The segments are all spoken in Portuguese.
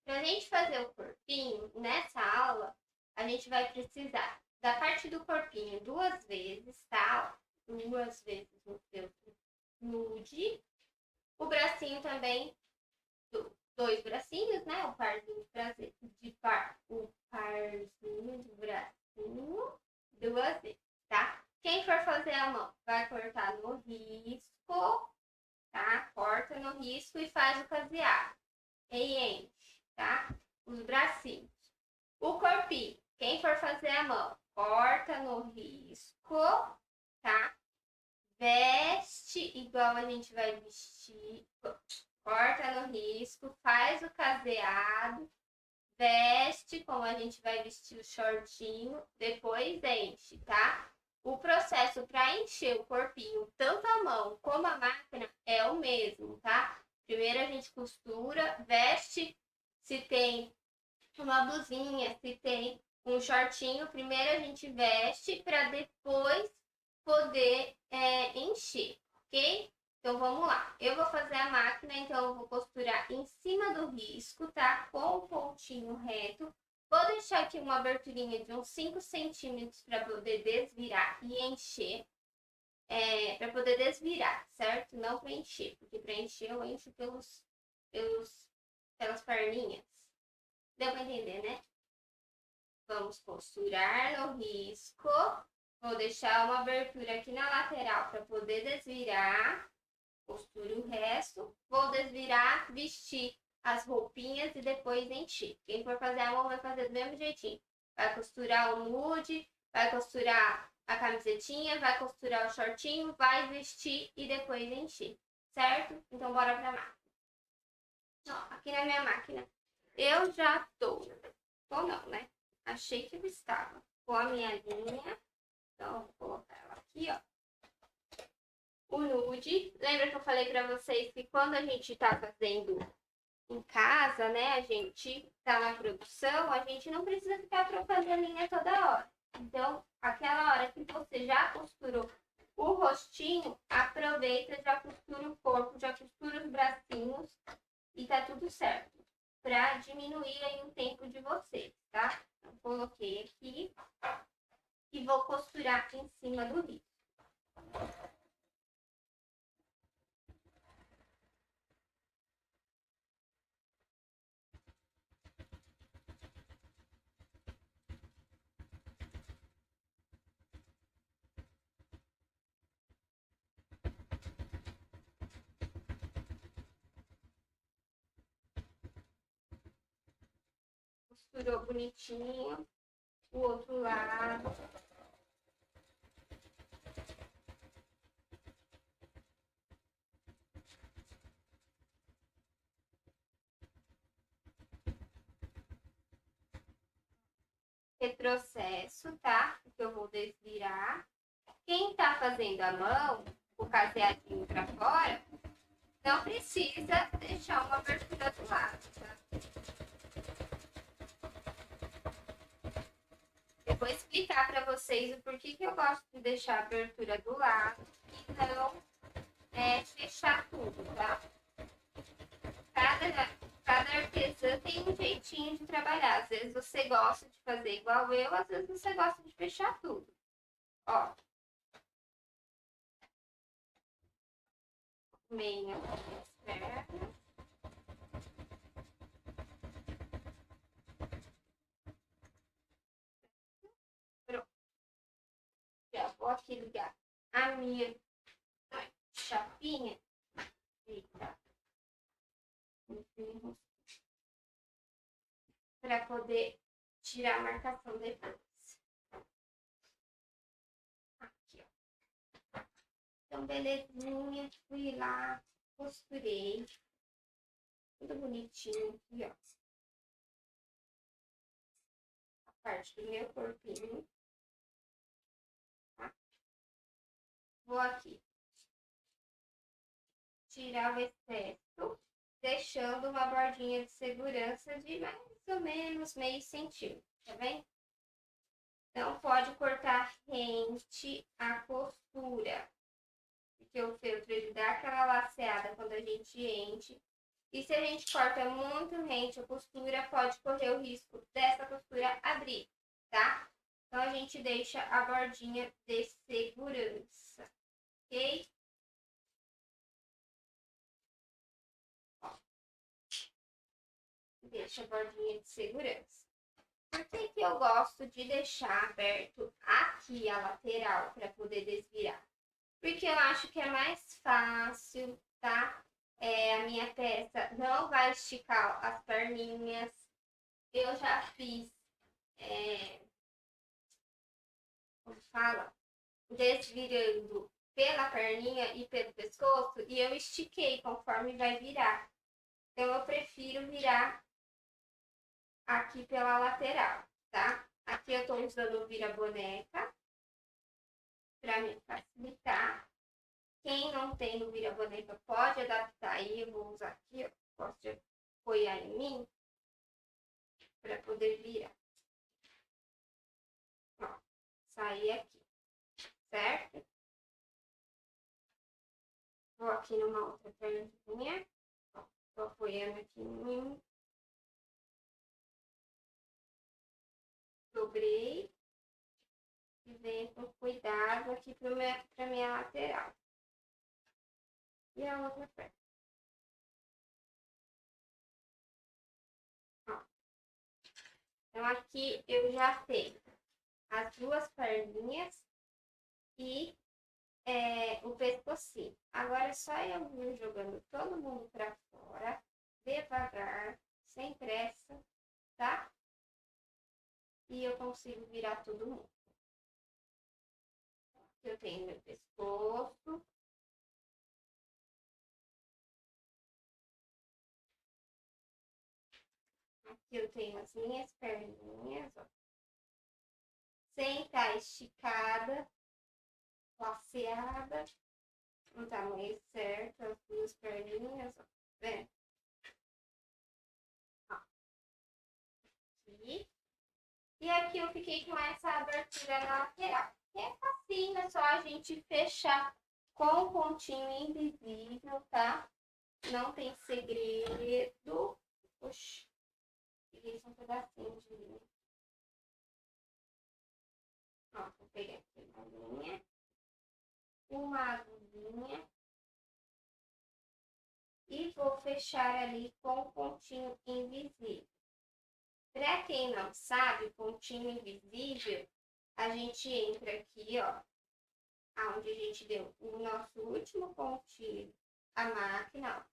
Para a gente fazer o corpinho, nessa aula, a gente vai precisar da parte do corpinho 2 vezes, tá? 2 vezes no feltro nude. O bracinho também, 2 bracinhos, né? O parzinho o parzinho de bracinho, 2 vezes, tá? Quem for fazer a mão, vai cortar no risco, tá? Corta no risco e faz o caseado. E enche, tá? Os bracinhos. O corpinho, quem for fazer a mão, corta no risco, tá? Veste igual a gente vai vestir, corta no risco, faz o caseado, veste como a gente vai vestir o shortinho, depois enche, tá? O processo para encher o corpinho, tanto a mão como a máquina, é o mesmo, tá? Primeiro a gente costura, veste, se tem uma blusinha, se tem um shortinho, primeiro a gente veste para depois poder encher, ok? Então vamos lá. Eu vou fazer a máquina, então eu vou costurar em cima do risco, tá? Com o pontinho reto. Vou deixar aqui uma aberturinha de uns 5 centímetros para poder desvirar e encher. Para poder desvirar, certo? Não para encher, porque para encher eu encho pelas perninhas. Deu para entender, né? Vamos costurar no risco. Vou deixar uma abertura aqui na lateral para poder desvirar. Costuro o resto. Vou desvirar, vestir as roupinhas e depois encher. Quem for fazer a mão vai fazer do mesmo jeitinho. Vai costurar o nude, vai costurar a camisetinha, vai costurar o shortinho, vai vestir e depois encher. Certo? Então bora pra máquina. Ó, aqui na minha máquina eu já tô não, né? Achei que eu estava com a minha linha. Então, vou colocar ela aqui, ó. O nude. Lembra que eu falei pra vocês que quando a gente tá fazendo em casa, né? A gente tá na produção, a gente não precisa ficar trocando a linha toda hora. Então, aquela hora que você já costurou o rostinho, aproveita, já costura o corpo, já costura os bracinhos e tá tudo certo. Pra diminuir aí o tempo de vocês, tá? Então, coloquei aqui e vou costurar em cima do risco. Costurou bonitinho o outro lado. Retrocesso, tá? Que eu vou desvirar. Quem tá fazendo a mão, o caseadinho pra fora, não precisa deixar uma abertura do lado, tá? Eu vou explicar pra vocês o porquê que eu gosto de deixar a abertura do lado e não fechar tudo, tá? Cada artesã tem um jeitinho de trabalhar. Às vezes você gosta de fazer igual eu, às vezes você gosta de fechar tudo. Ó. Meia pernas. Pronto. Já vou aqui ligar a minha chapinha. Eita. Para poder tirar a marcação depois. Aqui, ó. Então, belezinha. Fui lá, costurei. Tudo bonitinho aqui, ó. A parte do meu corpinho. Tá? Vou aqui tirar o excesso, deixando uma bordinha de segurança de mais ou menos meio centímetro, tá vendo? Não pode cortar rente a costura, porque o feltro ele dá aquela laceada quando a gente enche E se a gente corta muito rente a costura, pode correr o risco dessa costura abrir, tá? Então, a gente deixa a bordinha de segurança, ok? Ó, deixa a bordinha de segurança. Por que que eu gosto de deixar aberto aqui a lateral para poder desvirar? Porque eu acho que é mais fácil, tá? A minha peça não vai esticar as perninhas. Eu já fiz, como fala? Desvirando pela perninha e pelo pescoço e eu estiquei conforme vai virar. Então, eu prefiro virar aqui pela lateral, tá? Aqui eu tô usando o vira-boneca para me facilitar. Quem não tem o vira-boneca pode adaptar aí. Eu vou usar aqui, ó. Posso apoiar em mim para poder virar. Ó, sair aqui, certo? Vou aqui numa outra perninha. Ó, tô apoiando aqui em mim. Dobrei. E venho com cuidado aqui para minha lateral. E a outra perna. Ó. Então, aqui eu já tenho as duas perninhas e o pescocinho. Agora é só eu vir jogando todo mundo para fora, devagar, sem pressa, tá? E eu consigo virar todo mundo. Aqui eu tenho meu pescoço. Aqui eu tenho as minhas perninhas, ó. Sem estar esticada, laceada, no tamanho certo, as duas perninhas, ó. Vendo? Ó. Aqui. E aqui eu fiquei com essa abertura na lateral. É facinho, é só a gente fechar com o pontinho invisível, tá? Não tem segredo. Oxi, peguei só um pedacinho de linha. Ó, vou pegar aqui uma agulhinha e vou fechar ali com o pontinho invisível. Para quem não sabe, pontinho invisível, a gente entra aqui, ó, aonde a gente deu o nosso último pontinho, a máquina, ó,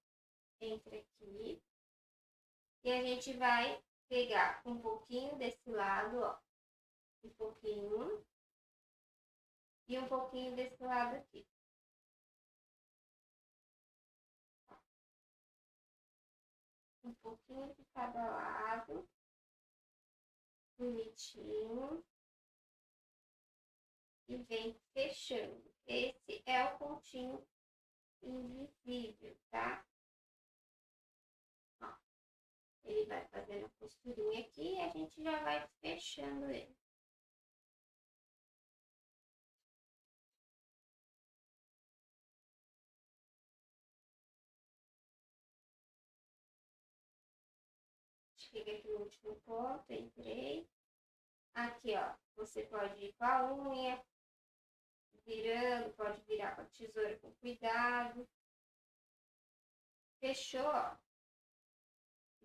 entra aqui e a gente vai pegar um pouquinho desse lado, ó, um pouquinho e um pouquinho desse lado aqui. Um pouquinho de cada lado, bonitinho, e vem fechando. Esse é o pontinho invisível, tá? Ó, ele vai fazendo a costurinha aqui e a gente já vai fechando ele. Cheguei aqui no último ponto, entrei. Aqui, ó, você pode ir com a unha, virando, pode virar com a tesoura com cuidado. Fechou, ó. Tá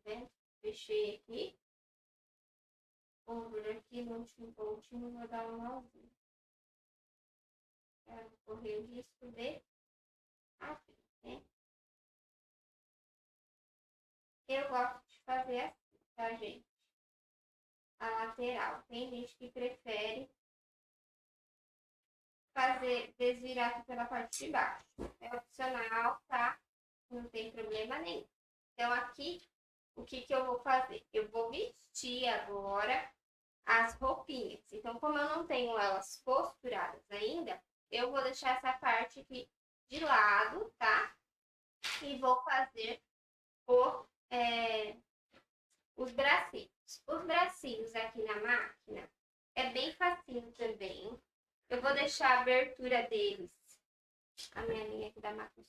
vendo? Fechei aqui. Vou vir aqui no último pontinho, vou dar um nozinho. Para não correr o risco de abrir, né? Eu gosto de fazer assim, tá, gente? A lateral. Tem gente que prefere fazer desvirar aqui pela parte de baixo. É opcional, tá? Não tem problema nenhum. Então, aqui, o que que eu vou fazer? Eu vou vestir agora as roupinhas. Então, como eu não tenho elas costuradas ainda, eu vou deixar essa parte aqui de lado, tá? E vou fazer os bracinhos. Os bracinhos aqui na máquina é bem facinho também. Eu vou deixar a abertura deles. A minha linha aqui da máquina.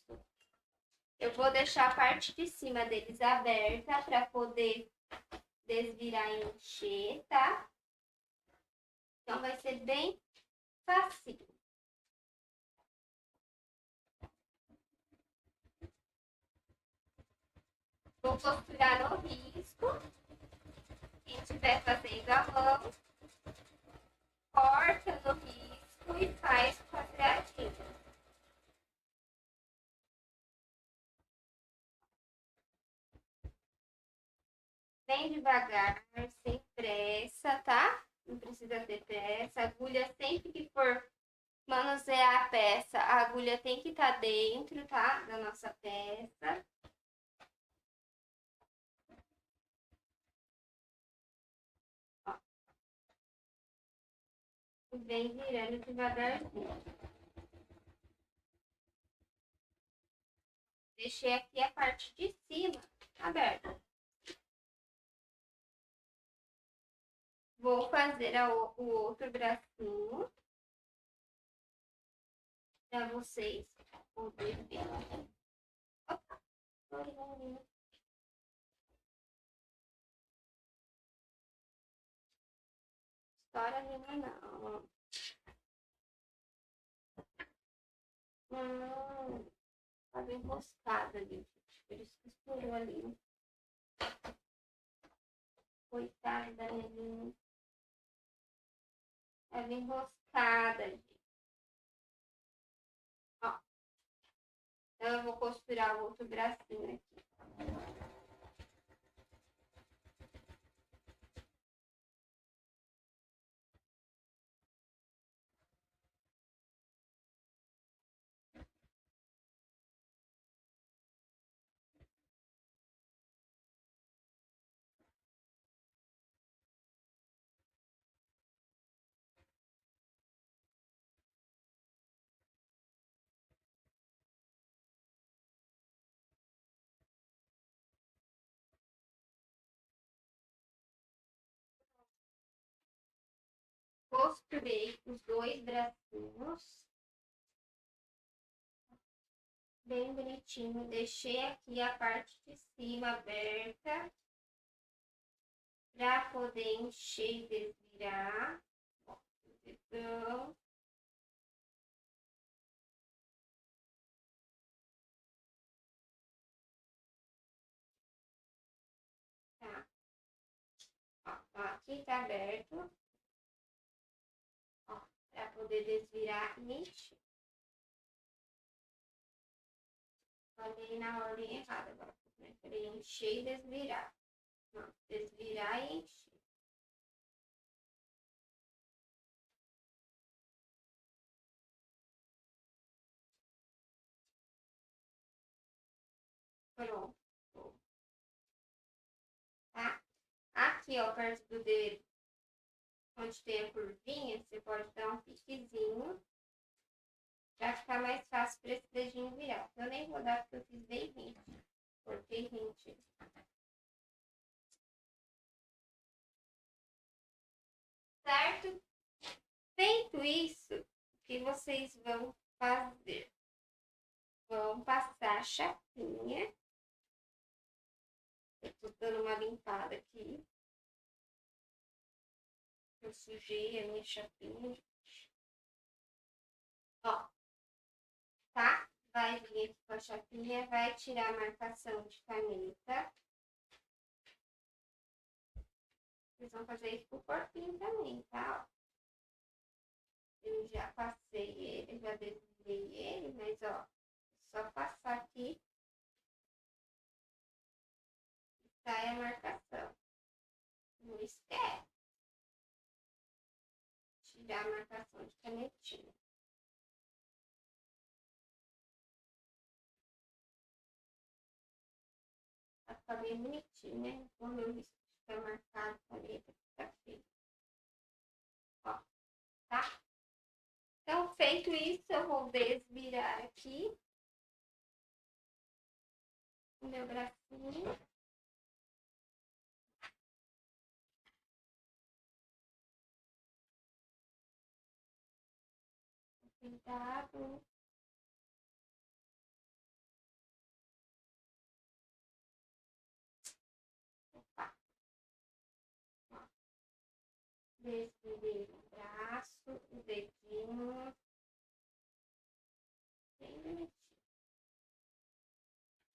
Eu vou deixar a parte de cima deles aberta para poder desvirar e encher, tá? Então vai ser bem fácil. Vou costurar no risco. Quem estiver fazendo a mão, corta no risco e faz quadradinho. Bem devagar, sem pressa, tá? Não precisa ter pressa. A agulha, sempre que for manusear a peça, a agulha tem que estar dentro, tá? Da nossa peça. Ó. Vem virando devagarzinho. Deixei aqui a parte de cima aberta. Vou fazer o outro bracinho para vocês poderem ver. Opa, estoura nenhuma não. Tava enroscada ali, por isso que estourou ali. Coitada da menina. Tava enroscada, gente. Ó. Então eu vou costurar o outro bracinho aqui. Costurei os dois bracinhos. Bem bonitinho. Deixei aqui a parte de cima aberta para poder encher e desvirar. Então, tá. Ó, então aqui tá aberto. Ó, para poder desvirar e encher. Falei na ordem errada agora. Falei encher e desvirar. Não, desvirar e encher. Pronto. Tá? Aqui, ó, perto do dedo, onde tem a curvinha, você pode dar um piquezinho pra ficar mais fácil para esse dedinho virar. Eu nem vou dar porque eu fiz bem rente. Cortei rente. Certo? Feito isso, o que vocês vão fazer? Vão passar a chapinha. Eu tô dando uma limpada aqui. Eu sujei a minha chapinha. Ó, tá? Vai vir aqui com a chapinha, vai tirar a marcação de caneta. Vocês vão fazer isso pro corpinho também, tá? Eu já passei ele, já desenhei ele, mas ó, só passar aqui e sai a marcação. Não esquece. Tirar a marcação de canetinha. Pra ficar bem bonitinho, né? Quando eu risco ficar marcado a caneta, fica feio. Ó, tá? Então, feito isso, eu vou desvirar aqui o meu bracinho. Cuidado. Desvirei o braço, o dedinho. Bem bonitinho.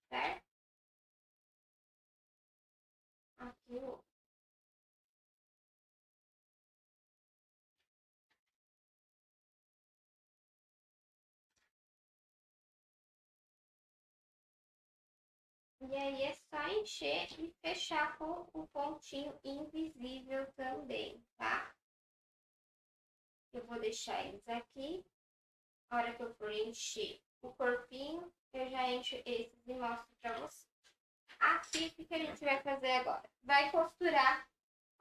Certo? Aqui o outro. E aí é só encher e fechar com o pontinho invisível também, tá? Eu vou deixar eles aqui. A hora que eu for encher o corpinho, eu já encho esses e mostro pra você. Aqui, o que a gente vai fazer agora? Vai costurar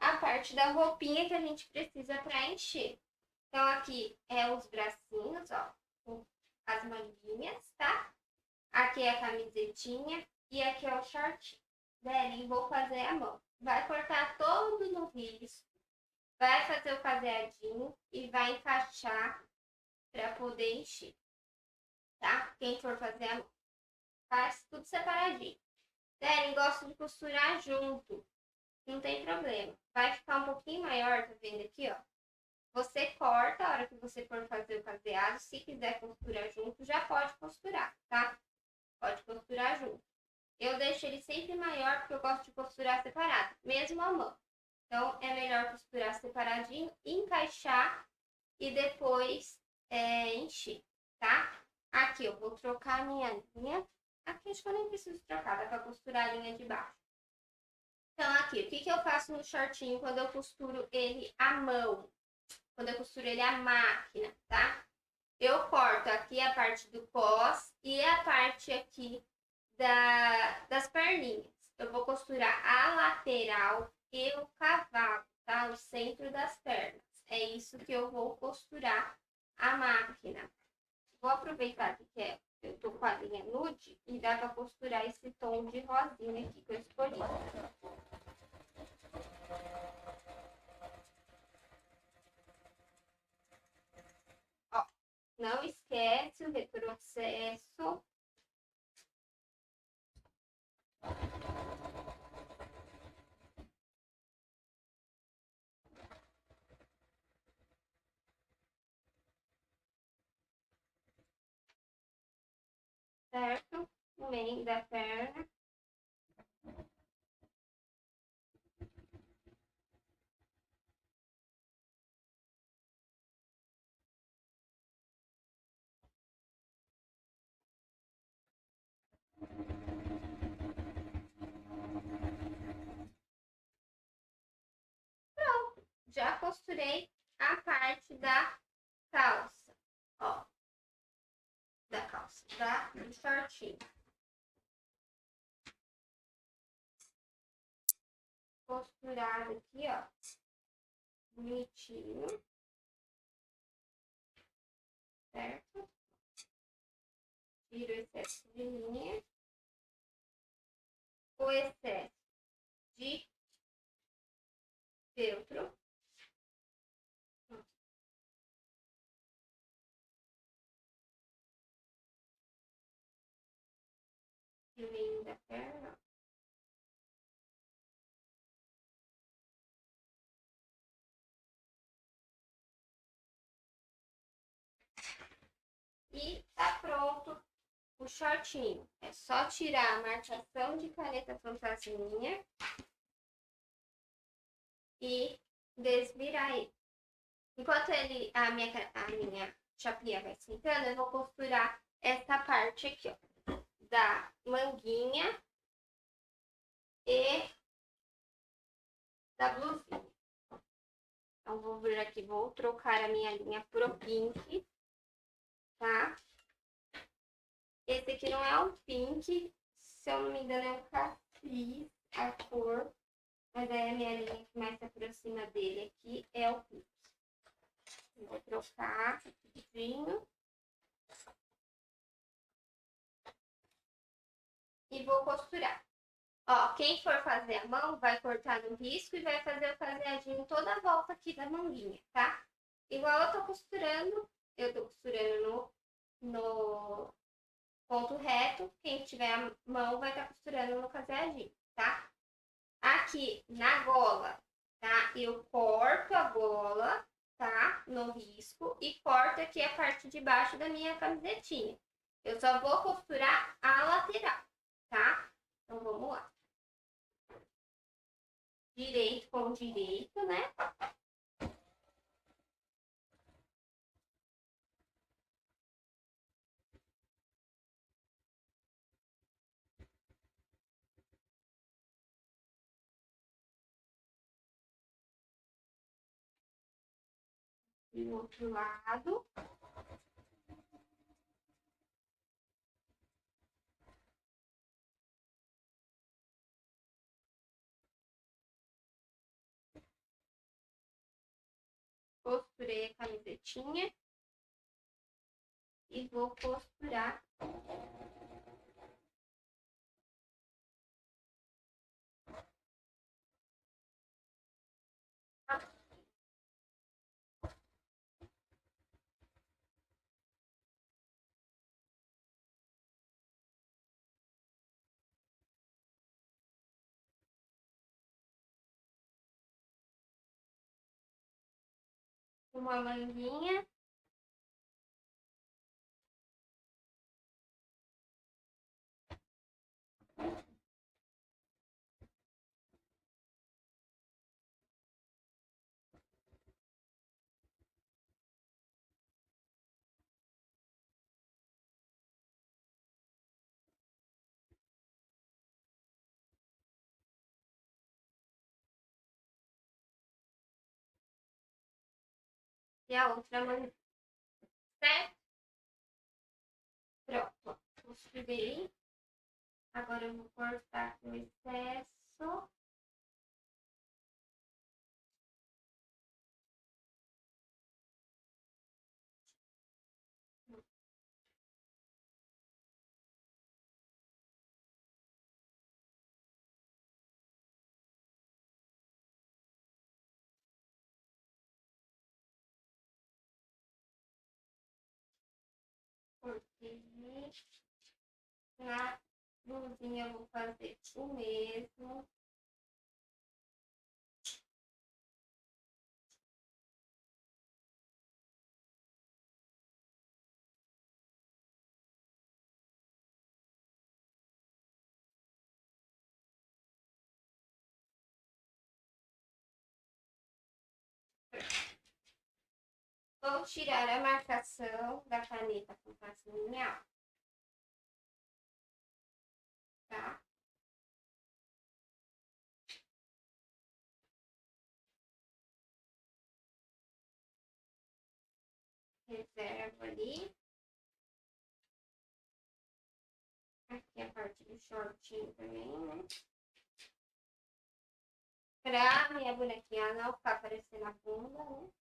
a parte da roupinha que a gente precisa para encher. Então, aqui é os bracinhos, ó, com as manguinhas, tá? Aqui é a camisetinha e aqui é o shortinho. Daí, vou fazer a mão. Vai cortar todo no risco, vai fazer o caseadinho e vai encaixar para poder encher, tá? Quem for fazer a mão, faz tudo separadinho. Daí, gosto de costurar junto. Não tem problema. Vai ficar um pouquinho maior, tá vendo aqui, ó? Você corta a hora que você for fazer o caseado. Se quiser costurar junto, já pode costurar, tá? Pode costurar junto. Eu deixo ele sempre maior porque eu gosto de costurar separado, mesmo a mão. Então, é melhor costurar separadinho, encaixar e depois encher, tá? Aqui eu vou trocar a minha linha. Aqui acho que eu nem preciso trocar, dá pra costurar a linha de baixo. Então, aqui, o que eu faço no shortinho quando eu costuro ele à mão? Quando eu costuro ele à máquina, tá? Eu corto aqui a parte do cós e a parte aqui das perninhas. Eu vou costurar a lateral e o cavalo, tá? O centro das pernas. É isso que eu vou costurar a máquina. Vou aproveitar que eu tô com a linha nude e dá pra costurar esse tom de rosinha aqui que eu escolhi. Ó, não esquece o retrocesso. Certo? O meio da perna. Pronto, já costurei a parte da calça, ó, da calça, tá? Do shortinho. Costurado aqui, ó, bonitinho, certo? Tiro o excesso de linha, o excesso de feltro. No meio da perna. E tá pronto o shortinho. É só tirar a marcação de caneta fantasminha e desvirar ele. Enquanto a minha chapinha vai esquentando, eu vou costurar essa parte aqui, ó, da manguinha e da blusinha. Então, vou vir aqui, vou trocar a minha linha pro pink, tá? Esse aqui não é um pink, se eu não me engano é um café, a cor. Mas aí a minha linha que mais se aproxima dele aqui é o pink. Vou trocar rapidinho. E vou costurar. Ó, quem for fazer a mão vai cortar no risco e vai fazer o caseadinho toda a volta aqui da manguinha, tá? Igual eu tô costurando no ponto reto. Quem tiver a mão vai estar costurando no caseadinho, tá? Aqui na gola, tá? Eu corto a gola, tá? No risco e corto aqui a parte de baixo da minha camisetinha. Eu só vou costurar a lateral, tá? Então, vamos lá. Direito com direito, né? E o outro lado. Costurei a camisetinha. E vou costurar uma manguinha. E a outra manguinha. Certo? Pronto. Costurei. Agora eu vou cortar o excesso. Cortei. Na blusinha eu vou fazer o mesmo. Vou tirar a marcação da caneta com pasta lineal. Tá? Reservo ali. Aqui a parte do shortinho também, né? Pra minha bonequinha não ficar aparecendo a bunda, né?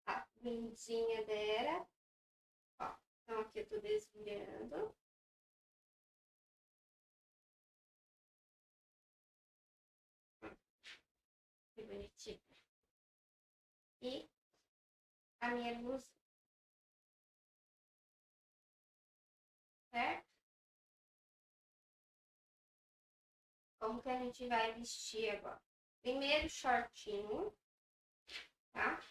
A bundinha dela. Ó, então aqui eu tô desviando. Que bonitinho. E a minha blusa. Certo? Como que a gente vai vestir agora? Primeiro shortinho, tá?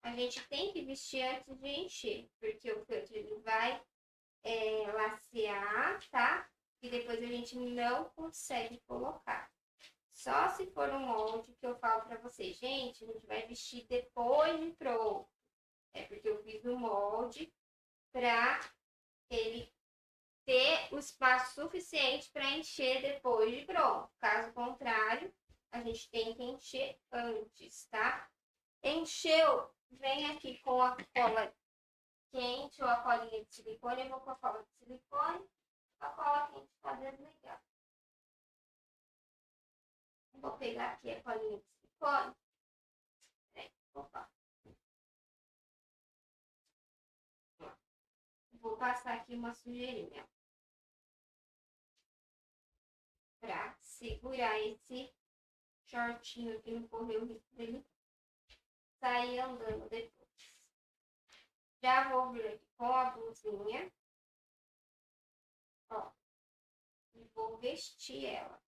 A gente tem que vestir antes de encher, porque o feltro ele vai lacear, tá? E depois a gente não consegue colocar. Só se for um molde que eu falo pra vocês, gente, a gente vai vestir depois de pronto. É porque eu fiz o molde pra ele ter o espaço suficiente para encher depois de pronto. Caso contrário, a gente tem que encher antes, tá? Encheu, vem aqui com a cola quente ou a colinha de silicone. Eu vou com a cola de silicone, a cola quente está desligada. Vou pegar aqui a colinha de silicone. Opa. Vou passar aqui uma sujeirinha para segurar esse shortinho que não correu o risco dele sair andando depois. Já vou vir aqui com a blusinha. Ó, vou vestir ela.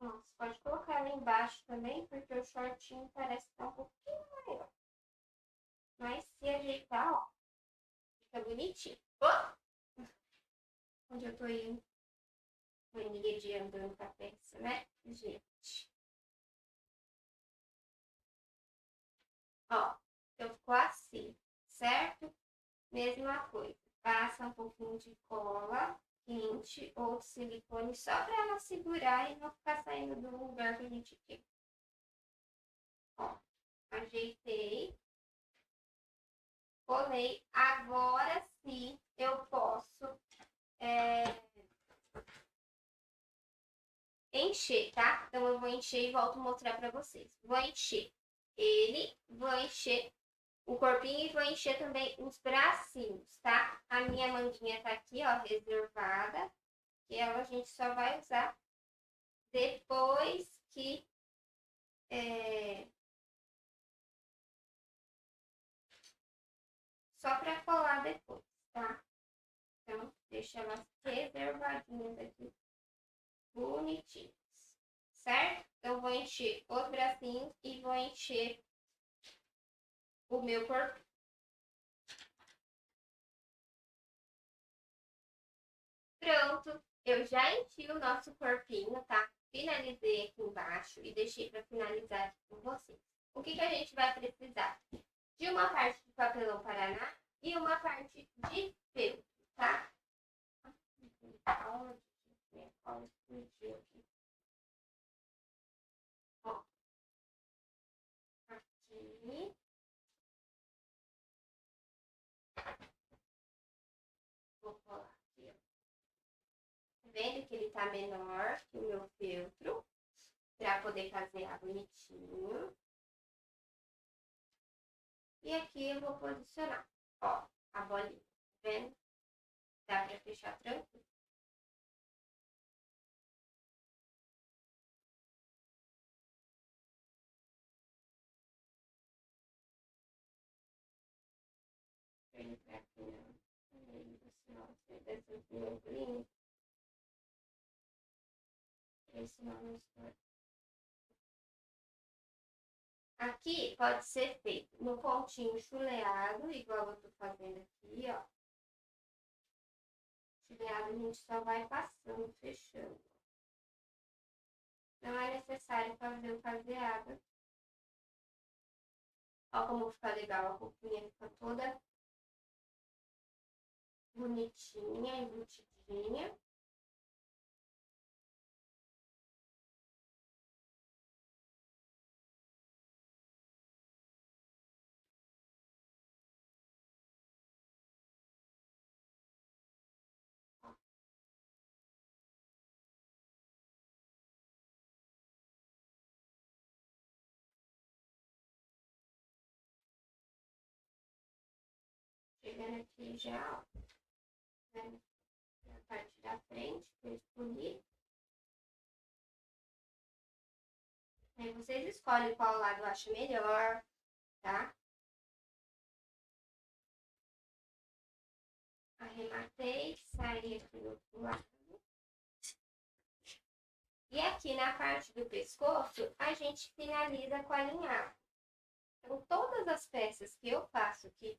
Nossa, pode colocar ela embaixo também, porque o shortinho parece que tá um pouquinho maior. Mas se ajeitar, ó, fica bonitinho. Oh! Onde eu tô indo? Tô indo andando pra peça, né, gente? Ó, então ficou assim, certo? Mesma coisa. Passa um pouquinho de cola quente ou de silicone só para ela segurar e não ficar saindo do lugar que a gente quer. Ó, ajeitei. Colei. Agora sim eu posso encher, tá? Então eu vou encher e volto a mostrar para vocês. Vou encher ele, vou encher o corpinho e vou encher também os bracinhos, tá? A minha manguinha tá aqui, ó, reservada. E ela a gente só vai usar depois que só para colar depois, tá? Então, deixa elas reservadinhas aqui, bonitinhas, certo? Então, vou encher os bracinhos e vou encher o meu corpo. Pronto, eu já enchi o nosso corpinho, tá? Finalizei aqui embaixo e deixei para finalizar aqui com vocês. O que a gente vai precisar? De uma parte de papelão Paraná e uma parte de feltro, tá? Minha cola explodiu aqui. Ó, aqui. Vou colar aqui, ó. Tá vendo que ele tá menor que o meu feltro? Pra poder fazer bonitinho. E aqui eu vou posicionar, ó, a bolinha. Tá vendo? Dá pra fechar tranquilo. Vem pra aqui, ó. Dessas minhas linhas. Esse não está. Aqui pode ser feito no pontinho chuleado, igual eu tô fazendo aqui, ó. Chuleado a gente só vai passando, fechando. Não é necessário fazer o caseado. Ó como fica legal, a roupinha fica toda bonitinha, embutidinha. Chegando aqui já, ó, né, na parte da frente que eu escolhi. Aí vocês escolhem qual lado acha melhor, tá? Arrematei, saí aqui do outro lado. E aqui na parte do pescoço, a gente finaliza com alinhavo. Então, todas as peças que eu faço aqui,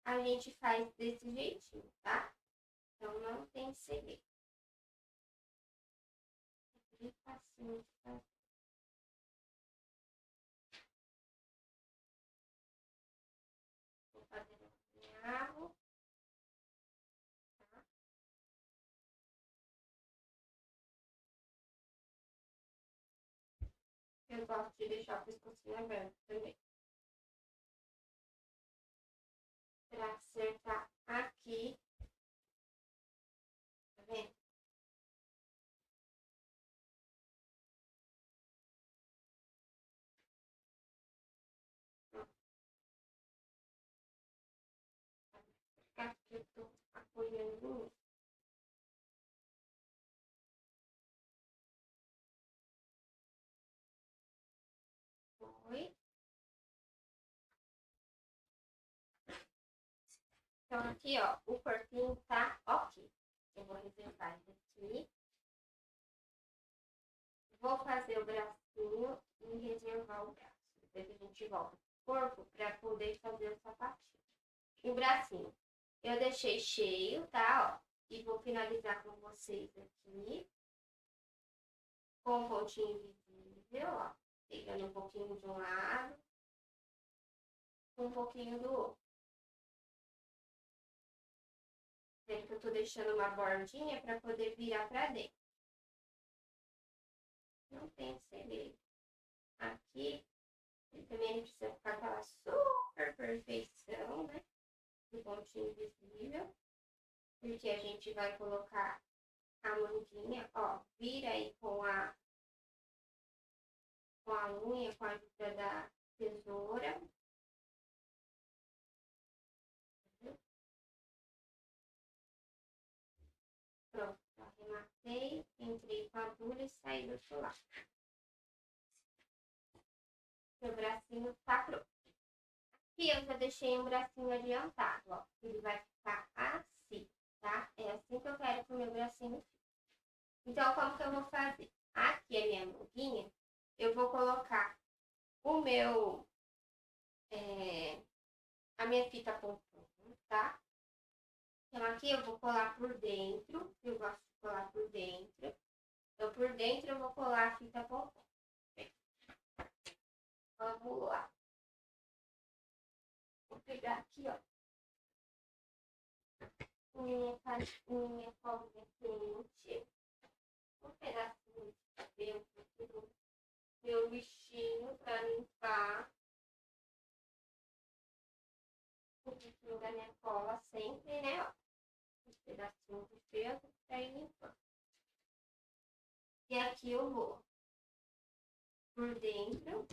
a gente faz desse jeitinho, tá? Então, não tem segredo. É bem facinho de fazer. Vou fazer um alinhavo. Tá? Eu gosto de deixar o pescocinho aberto também. Pra acertar aqui. Tá vendo? apoiando. Foi. Então, aqui, ó, o corpinho tá ok. Eu vou reservar ele aqui. Vou fazer o bracinho e reservar o braço. Depois a gente volta o corpo para poder fazer o sapatinho. O bracinho eu deixei cheio, tá? Ó, e vou finalizar com vocês aqui. Com um pontinho invisível, ó. Pegando um pouquinho de um lado. Um pouquinho do outro. Vendo que eu tô deixando uma bordinha para poder virar para dentro. Não tem segredo. Aqui, ele também não precisa ficar aquela super perfeição, né? Do pontinho invisível. Porque a gente vai colocar a manguinha, ó. Vira aí com a unha, com a ajuda da tesoura. Pronto, arrematei, entrei com a agulha e saí do outro lado. Meu bracinho tá pronto. Aqui eu já deixei um bracinho adiantado, ó. Ele vai ficar assim, tá? É assim que eu quero que o meu bracinho fique. Então, como que eu vou fazer? Aqui a minha manguinha, eu vou colocar o meu... a minha fita pompom, tá? Então, aqui eu vou colar por dentro. Eu gosto de colar por dentro. Então, por dentro eu vou colar a fita pompom. Vamos lá. Vou pegar aqui, ó. Minha colinha quente. Um pedacinho de cabelo do meu bichinho pra limpar. O biquinho da minha cola sempre, né, ó. Um pedacinho de pelo pra ir limpando. E aqui eu vou por dentro,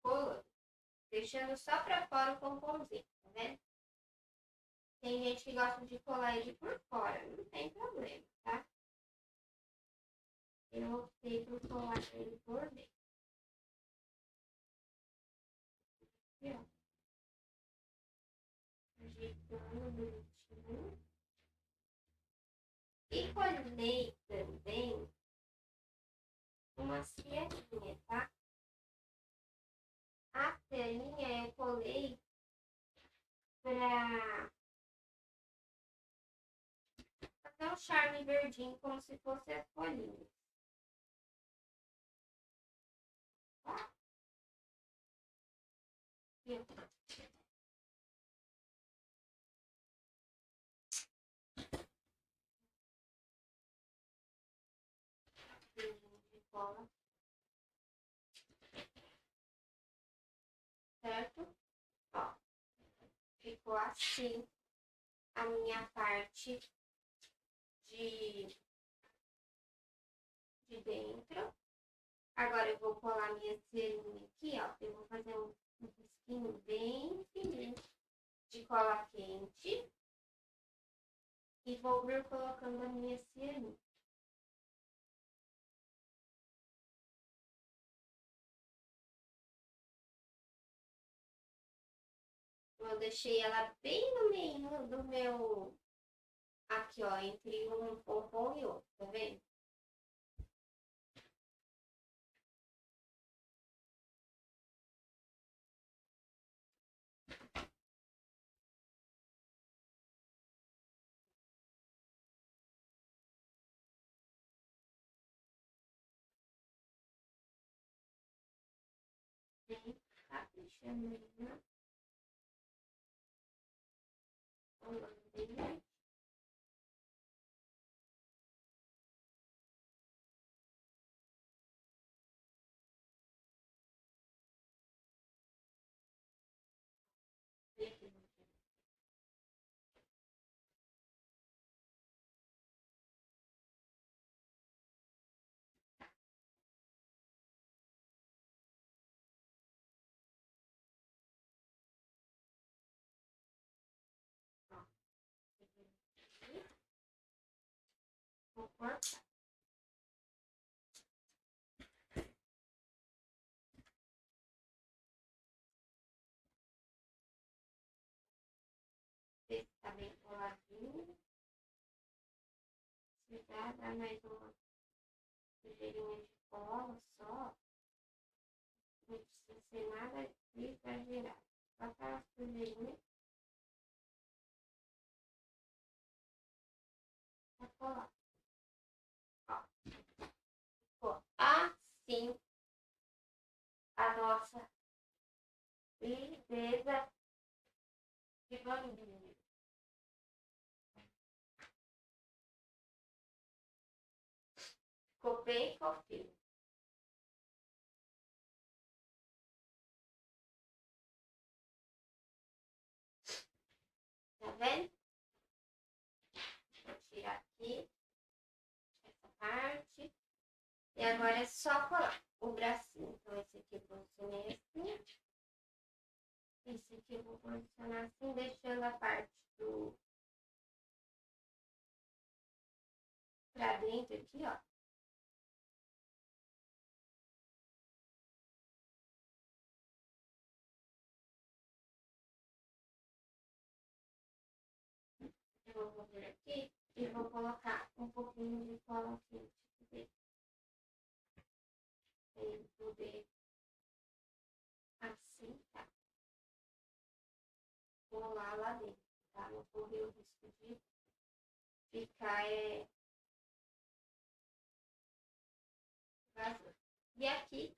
colando, deixando só pra fora o pomponzinho, tá vendo? Tem gente que gosta de colar ele por fora, não tem problema, tá? Eu optei por colar ele por dentro. Aqui, ó. Ajeitando bonitinho. E colei também uma cianinha, tá? A cianinha eu colei pra fazer um charme verdinho, como se fosse as folhinhas. Tá? De cola. Certo? Ó, ficou assim a minha parte de dentro. Agora eu vou colar minha cerinha aqui, ó. Eu vou fazer um risquinho bem fininho de cola quente. E vou vir colocando a minha cerinha. Eu deixei ela bem no meio do meu... Aqui, ó, entre um pompom e outro, tá vendo? Bem caprichando aí, né? Bem cortar. Ver se tá bem coladinho. Se dá mais uma sujeirinha de cola só. Não precisa ser nada exagerado. Só aquela sujeirinha pra colar. Ó, ficou assim a nossa limpeza de bambu. Ficou bem fofinho. Tá vendo? Vou tirar aqui essa parte. E agora é só colar o bracinho. Então, esse aqui eu posicionei assim. Esse aqui eu vou posicionar assim, deixando a parte do... pra dentro aqui, ó. Eu vou fazer aqui e vou colocar um pouquinho de cola quente aqui. Pra ele poder assim, tá? Colar lá dentro, tá? Não correr o risco de ficar vazando. E aqui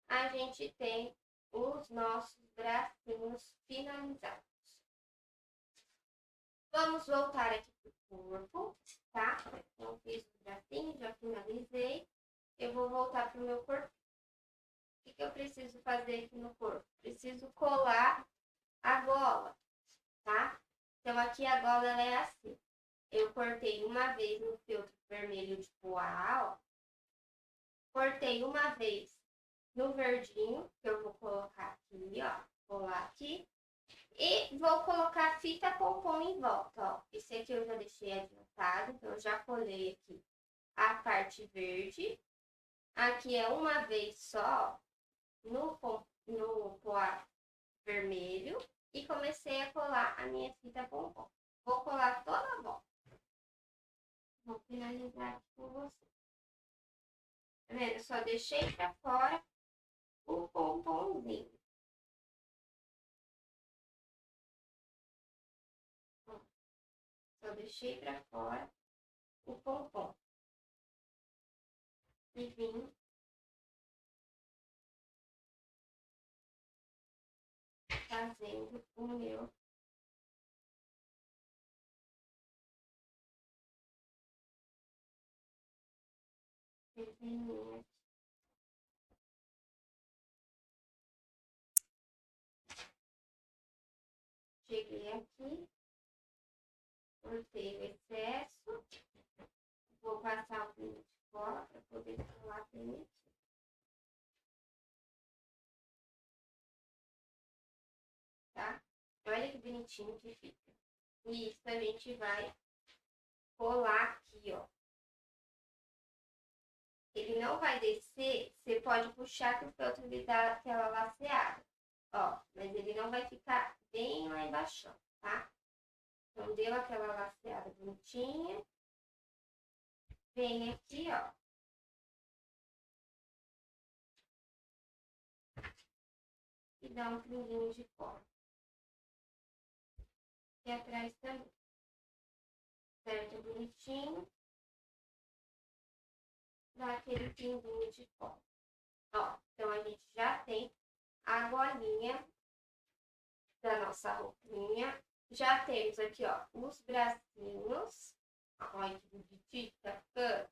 a gente tem os nossos bracinhos finalizados. Vamos voltar aqui pro corpo, tá? Então, fiz o bracinho, já finalizei. Eu vou voltar pro meu corpo. O que eu preciso fazer aqui no corpo? Preciso colar a gola, tá? Então, aqui a gola ela é assim. Eu cortei uma vez no feltro vermelho de poá, ó. Cortei uma vez no verdinho, que eu vou colocar aqui, ó. Colar aqui. E vou colocar fita pompom em volta, ó. Esse aqui eu já deixei adiantado, então eu já colei aqui a parte verde. Aqui é uma vez só no poá vermelho e comecei a colar a minha fita pompom. Vou colar toda a volta. Vou finalizar aqui com você. Tá vendo? Eu só deixei pra fora o pomponzinho. Só deixei pra fora o pompom. E vim fazendo o meu desenho. Cheguei aqui, cortei o excesso, vou passar o pinho de cola para poder colar bem aqui. Tá? Olha que bonitinho que fica. E isso a gente vai colar aqui, ó. Ele não vai descer, você pode puxar que o feltro ele dá aquela laceada, ó. Mas ele não vai ficar bem lá embaixo, tá? Então, deu aquela laceada bonitinha. Vem aqui, ó. E dá um pinguinho de cola. E atrás também. Certo? Bonitinho. Dá aquele pinguinho de cola. Ó, então a gente já tem a golinha da nossa roupinha. Já temos aqui, ó, os bracinhos. Olha que bonitinho tá ficando.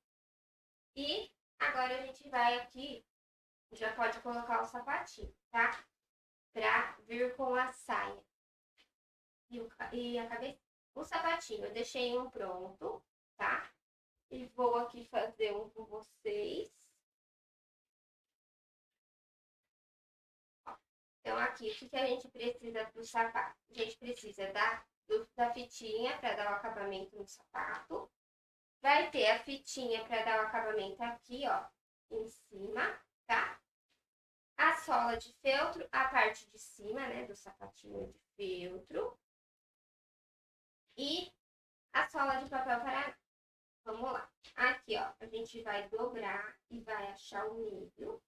E agora a gente vai aqui, já pode colocar o sapatinho, tá? Pra vir com a saia. E a cabeça. O sapatinho, eu deixei um pronto, tá? E vou aqui fazer um com vocês. Ó, então, aqui, o que a gente precisa pro sapato? A gente precisa da fitinha para dar o acabamento no sapato. Vai ter a fitinha para dar o acabamento aqui, ó, em cima, tá? A sola de feltro, a parte de cima, né, do sapatinho de feltro. E a sola de papel paraná. Vamos lá. Aqui, ó, a gente vai dobrar e vai achar o meio.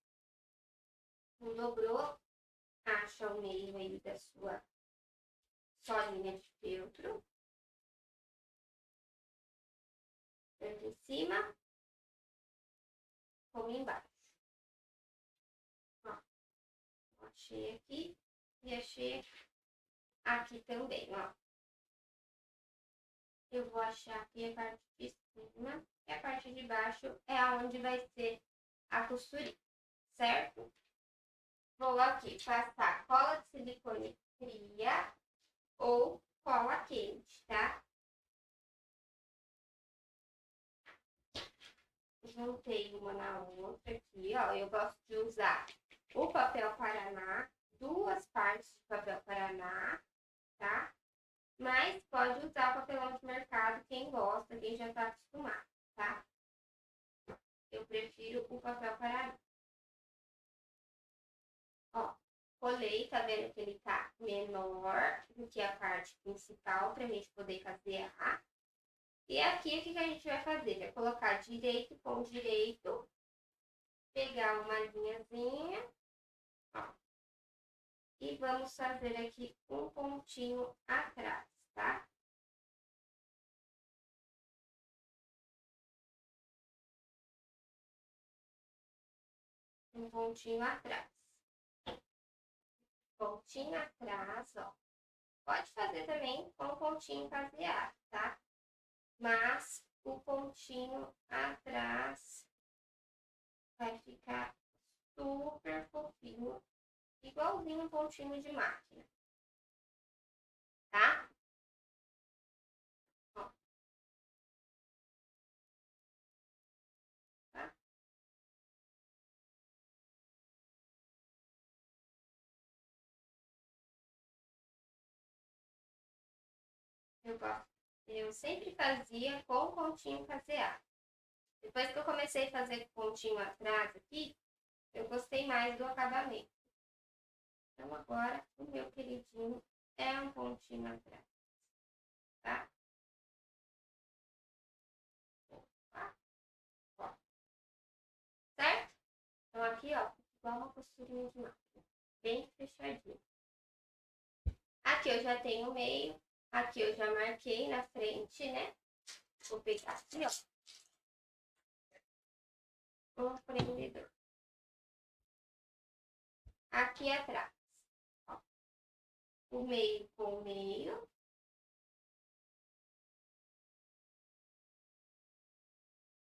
Não dobrou, acha o meio aí da sua solinha de feltro. Tanto em cima como embaixo. Ó, achei aqui e achei aqui também, ó. Eu vou achar aqui a parte de cima e a parte de baixo é aonde vai ser a costurinha, certo? Vou aqui passar cola de silicone fria ou cola quente, tá? Juntei uma na outra aqui, ó. Eu gosto de usar o papel Paraná, duas partes de papel Paraná, tá? Mas pode usar o papelão de mercado, quem gosta, quem já tá acostumado, tá? Eu prefiro o papel Paraná. Ó, colei, tá vendo que ele tá menor do que a parte principal pra gente poder fazer a. E aqui o que a gente vai fazer? Vai colocar direito com direito, pegar uma linhazinha, ó, e vamos fazer aqui um pontinho atrás, tá? Um pontinho atrás. Pontinho atrás, ó. Pode fazer também com pontinho caseado, tá? Mas o pontinho atrás vai ficar super fofinho, igualzinho um pontinho de máquina, tá? Ó. Tá? Eu sempre fazia com pontinho caseado. Depois que eu comecei a fazer pontinho atrás aqui, eu gostei mais do acabamento. Então agora o meu queridinho é um pontinho atrás, tá? Opa, ó. Certo? Então aqui, ó, igual uma costurinha de máquina, bem fechadinho. Aqui eu já tenho o meio, aqui eu já marquei na frente, né? Vou pegar aqui, ó, um prendedor. Aqui atrás, ó, o meio com o meio.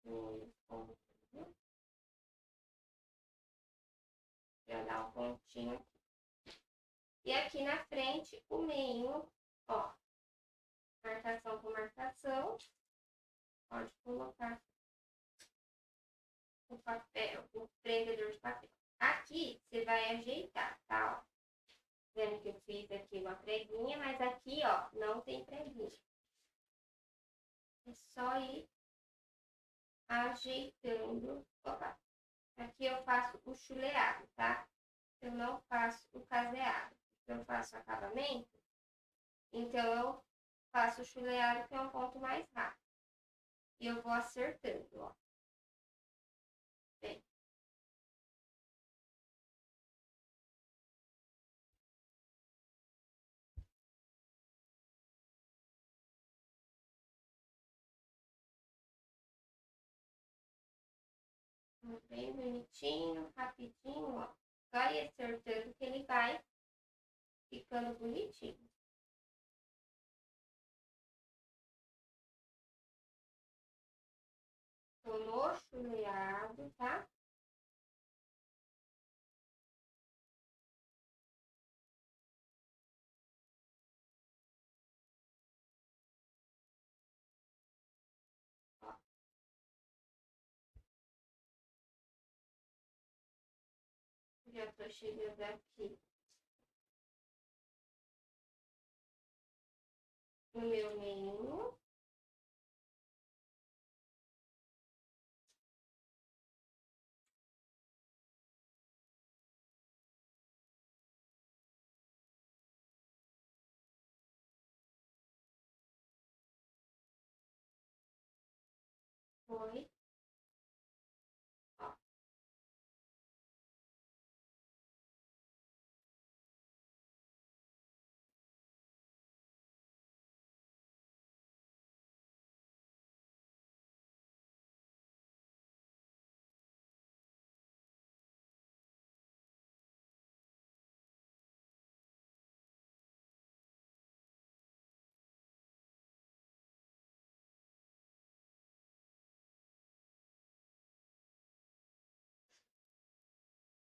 Meio com o meio. Pra dar um pontinho aqui. E aqui na frente, o meio, ó, marcação com marcação. Pode colocar o papel, o prendedor de papel. Aqui, você vai ajeitar, tá? Ó. Vendo que eu fiz aqui uma preguinha, mas aqui, ó, não tem preguinha. É só ir ajeitando. Opa! Aqui eu faço o chuleado, tá? Eu não faço o caseado. Eu faço acabamento, então eu faço o chuleado, que é um ponto mais rápido. E eu vou acertando, ó. Bem. Bem bonitinho, rapidinho, ó. Só ir acertando que ele vai ficando bonitinho. Tô no chuleado, tá? Ó. Já tô chegando aqui no meu meio. Foi. Ó.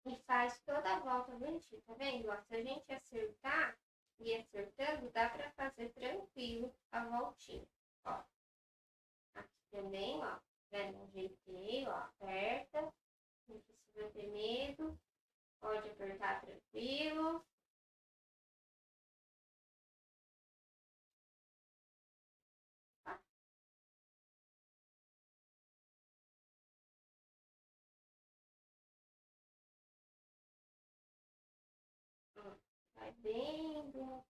E faz toda a volta bonitinho, tá vendo? Ó, se a gente acertar e acertando, dá pra fazer tranquilo a voltinha. Ó, aqui também, ó, vendo? Ajeitei, ó, aperta, não precisa ter medo, pode apertar tranquilo. Tá? Vai bem bonitinho.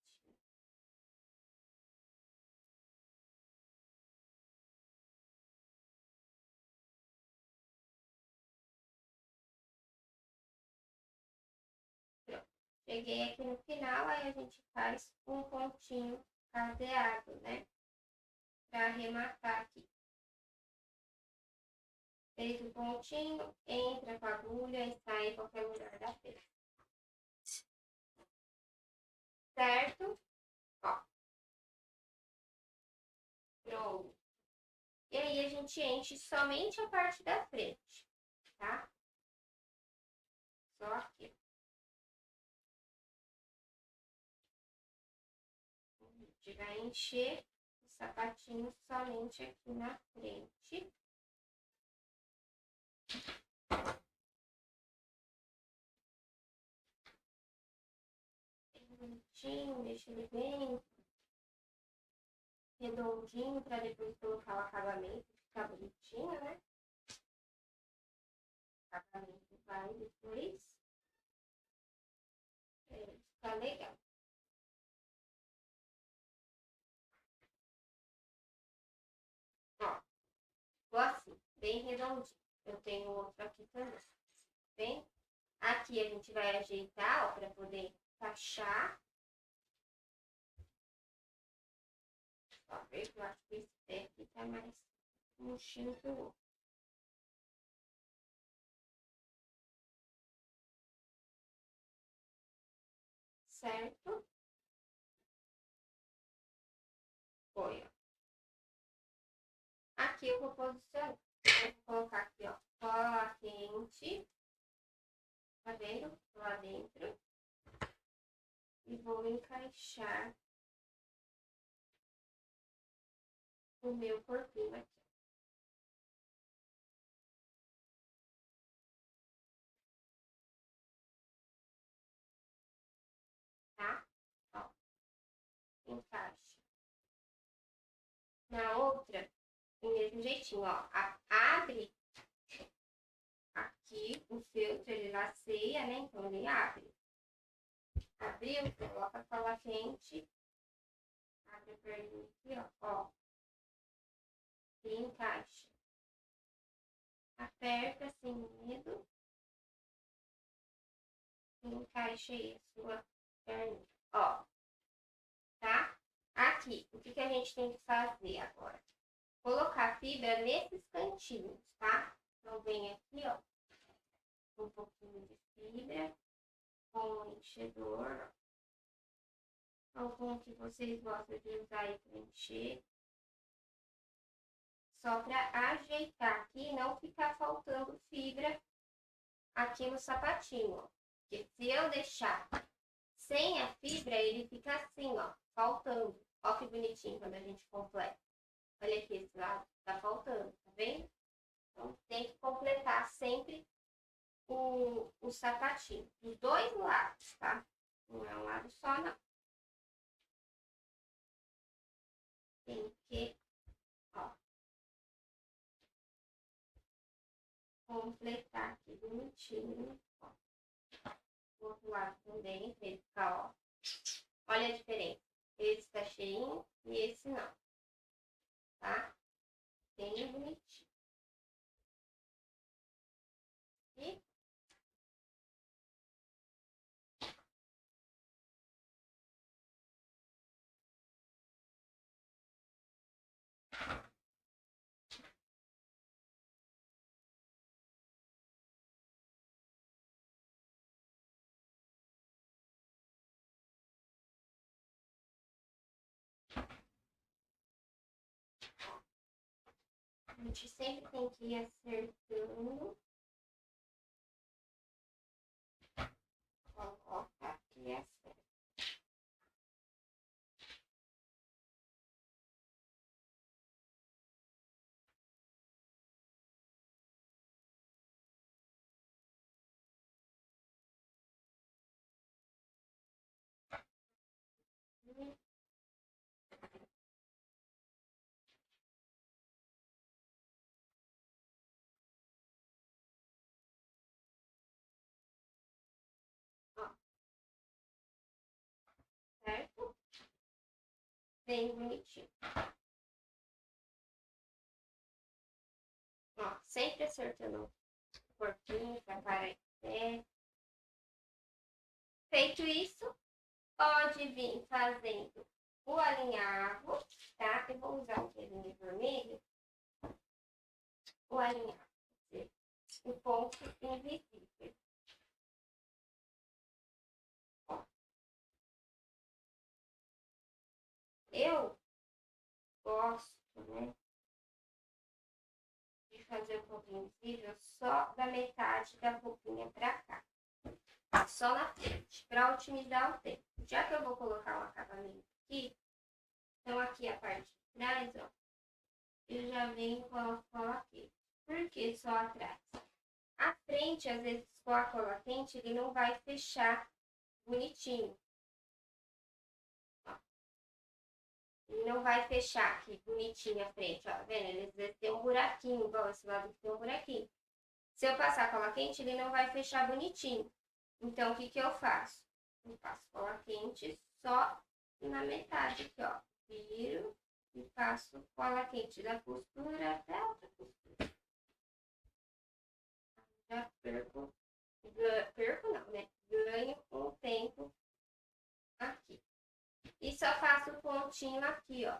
Pronto. Cheguei aqui no final, aí a gente faz um pontinho caseado, né? Pra arrematar aqui. Fez o pontinho, entra com a agulha e sai em qualquer lugar da peça. Certo? Ó. Pronto. E aí a gente enche somente a parte da frente, tá? Só aqui. A gente vai encher o sapatinho somente aqui na frente. Bem bonitinho, deixa ele bem redondinho para depois colocar o acabamento, ficar bonitinho, né? O acabamento vai depois. Ficar legal. Ó, ficou assim, bem redondinho. Eu tenho outro aqui também. Bem? Aqui a gente vai ajeitar, ó, para poder encaixar. Ó, ver que eu acho que esse pé aqui tá mais murchinho que o outro. Certo? Foi, ó. Aqui eu vou posicionar. Eu vou colocar aqui, ó, cola quente. Tá vendo? Lá dentro. E vou encaixar o meu corpinho aqui. Tá? Ó. Encaixa. Na outra, do mesmo jeitinho, ó. Abre aqui o feltro, ele laceia, né? Então ele abre. Abriu, coloca a cola quente. Abre a perninha aqui, ó. E encaixa. Aperta sem medo. E encaixa aí a sua perninha. Ó. Tá? Aqui, o que a gente tem que fazer agora? Colocar fibra nesses cantinhos, tá? Então, vem aqui, ó. Um pouquinho de fibra. Com o enchedor. Algum que vocês gostam de usar aí para encher. Só para ajeitar aqui e não ficar faltando fibra aqui no sapatinho, ó. Porque se eu deixar sem a fibra, ele fica assim, ó, faltando. Ó que bonitinho quando a gente completa. Olha aqui esse lado, tá faltando, tá vendo? Então tem que completar sempre o sapatinho, dos dois lados, tá? Não é um lado só, não. Tem que, ó, completar aqui bonitinho, ó. O outro lado também, pra ele ficar, ó. Olha a diferença. Esse tá cheinho e esse não. Tá? Bem bonitinho. A gente sempre tem que ir acertando. Coloca aqui acerta. Ó, certo? Bem bonitinho. Ó, sempre acertando o corpinho pra parar em pé. Feito isso, pode vir fazendo o alinhavo, tá? Eu vou usar um pelinho vermelho. O alinhavo, o ponto invisível. Ó. Eu gosto, né, de fazer o ponto invisível só da metade da roupinha pra cá. Só na frente, pra otimizar o tempo. Já que eu vou colocar um acabamento aqui, então aqui a parte de trás, ó, eu já venho com a cola quente. Por que só atrás? A frente, às vezes, com a cola quente, ele não vai fechar bonitinho. Ó. Ele não vai fechar aqui bonitinho a frente, ó. Tá vendo? Ele às vezes tem um buraquinho, igual esse lado aqui tem um buraquinho. Se eu passar cola quente, ele não vai fechar bonitinho. Então, o que que eu faço? Eu passo cola quente só na metade aqui, ó. Viro e passo cola quente da costura até a outra costura. Já perco não, né? Ganho um tempo aqui. E só faço o pontinho aqui, ó.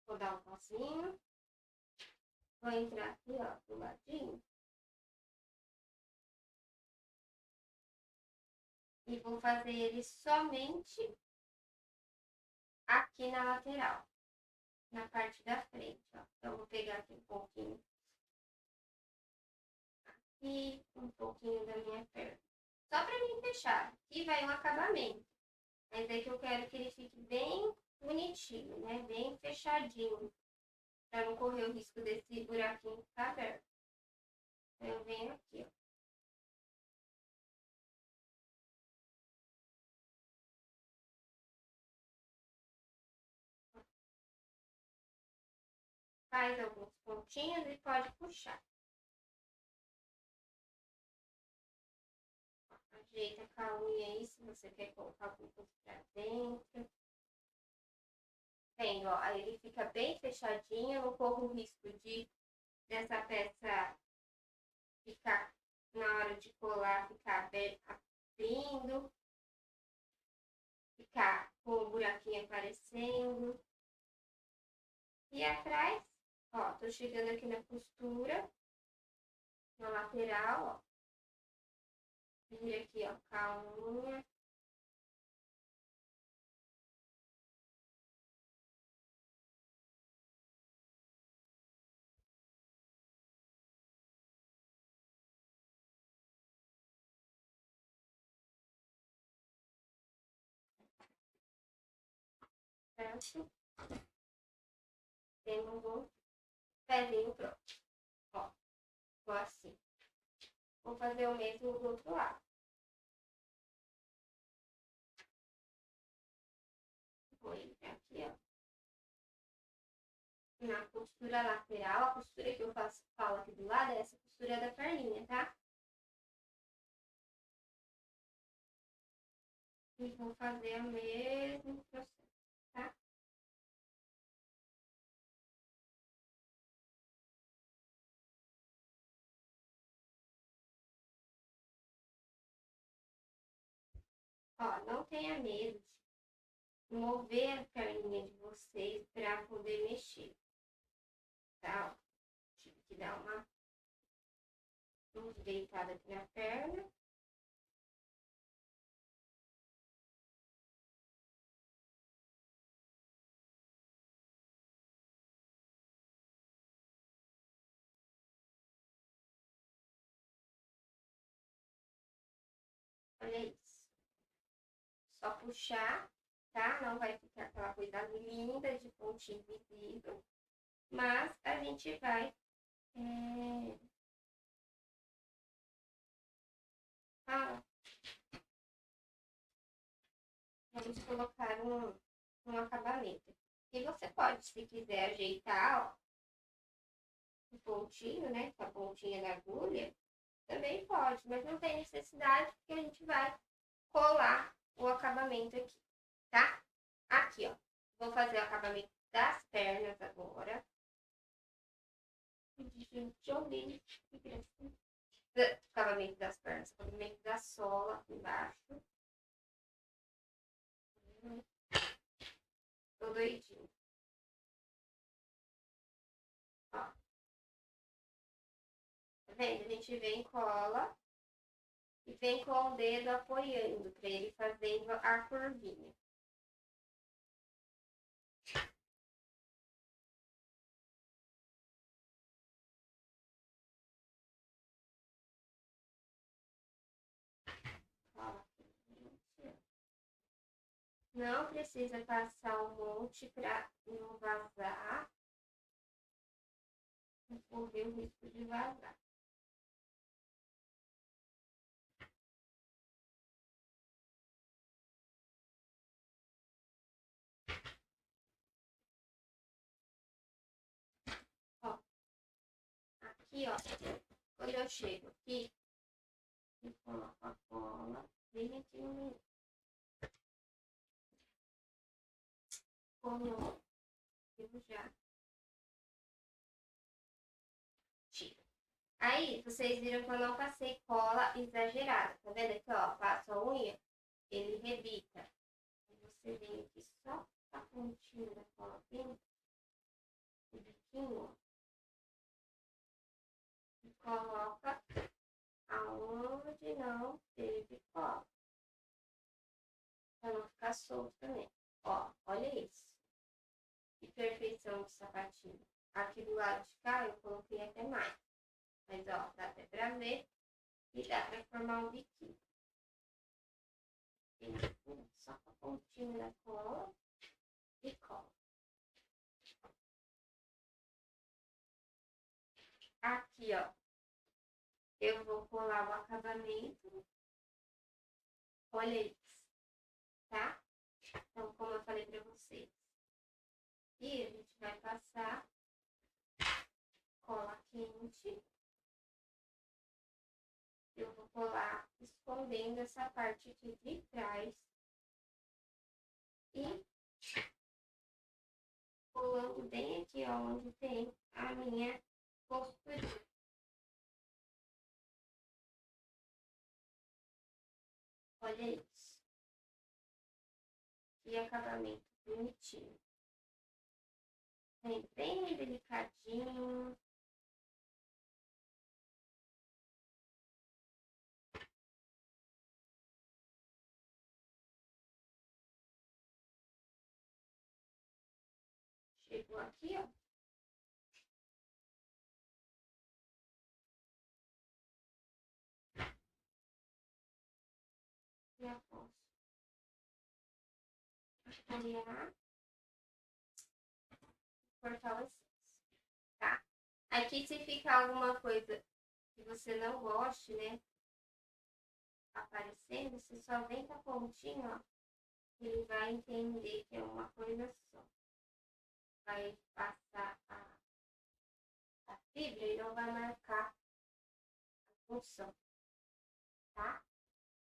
Vou dar um passinho. Vou entrar aqui, ó, do ladinho. E vou fazer ele somente aqui na lateral. Na parte da frente, ó. Então, vou pegar aqui um pouquinho. Aqui, um pouquinho da minha perna. Só pra mim fechar. Aqui vai um acabamento. Mas é que eu quero que ele fique bem bonitinho, né? Bem fechadinho. Pra não correr o risco desse buraquinho ficar aberto. Então, eu venho aqui, ó. Faz alguns pontinhos e pode puxar. Ajeita com a unha aí, se você quer colocar alguma coisa pra dentro. Vendo, ó, aí ele fica bem fechadinho, não corro o risco de dessa peça ficar, na hora de colar, ficar abrindo, ficar com o buraquinho aparecendo. E atrás, ó, tô chegando aqui na costura, na lateral, ó. Vira aqui, ó, com a unha. Certo? Temos um pezinho pronto. Ó, ficou assim. Vou fazer o mesmo do outro lado. Vou entrar aqui, ó. Na costura lateral, a costura que eu falo aqui do lado é essa costura da perninha, tá? E vou fazer o mesmo processo, tá? Ó, não tenha medo de mover a perninha de vocês para poder mexer, tá? Ó, tive que dar uma deitada aqui na perna. Olha isso. Só puxar, tá? Não vai ficar aquela coisa linda de pontinho visível. Mas a gente vai... vamos colocar um acabamento. E você pode, se quiser ajeitar, ó, o pontinho, né? Com a pontinha da agulha, também pode, mas não tem necessidade, porque a gente vai colar o acabamento aqui, tá? Aqui, ó. Vou fazer o acabamento das pernas agora. Gente, olha que gracinha. Acabamento das pernas, acabamento da sola embaixo. Tô doidinho. Ó. Tá vendo? A gente vem, cola e vem com o dedo apoiando para ele fazendo a curvinha. Não precisa passar um monte para não vazar. Não correr o risco de vazar. Ó, aqui, ó, quando eu chego aqui, eu coloco a cola bem aqui no meio. Como eu já tiro. Aí, vocês viram que eu não passei cola exagerada. Tá vendo aqui, ó? Passo a unha, ele rebita. Aí você vem aqui só a pontinha da cola dentro, o biquinho, ó. E coloca aonde não teve cola. Pra não ficar solto também. Ó, olha isso. Que perfeição de sapatinho. Aqui do lado de cá eu coloquei até mais. Mas ó, dá até pra ver. E dá pra formar um biquinho. Só com a pontinha da cola. E cola. Aqui, ó. Eu vou colar o acabamento. Olha isso. Tá? Então, como eu falei pra vocês. E a gente vai passar cola quente. Eu vou colar escondendo essa parte aqui de trás. E colando bem aqui, ó, onde tem a minha costurinha. Olha isso. Que acabamento bonitinho. Vem bem delicadinho. Chegou aqui, ó. Já posso apoiar, fortalecer, tá? Aqui, se ficar alguma coisa que você não goste, né, aparecendo, você só vem com a pontinha, ó. Ele vai entender que é uma coisa só. Vai passar a fibra e não vai marcar a função, tá?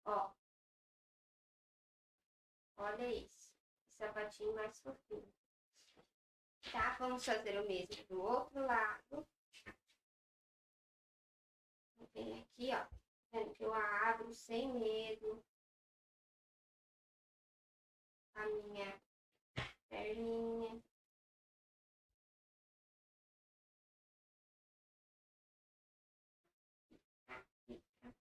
Ó, olha isso. Sapatinho mais fofinho. Tá? Vamos fazer o mesmo do outro lado. Vem aqui, ó. Vendo que eu abro sem medo a minha perninha. Aqui, tá?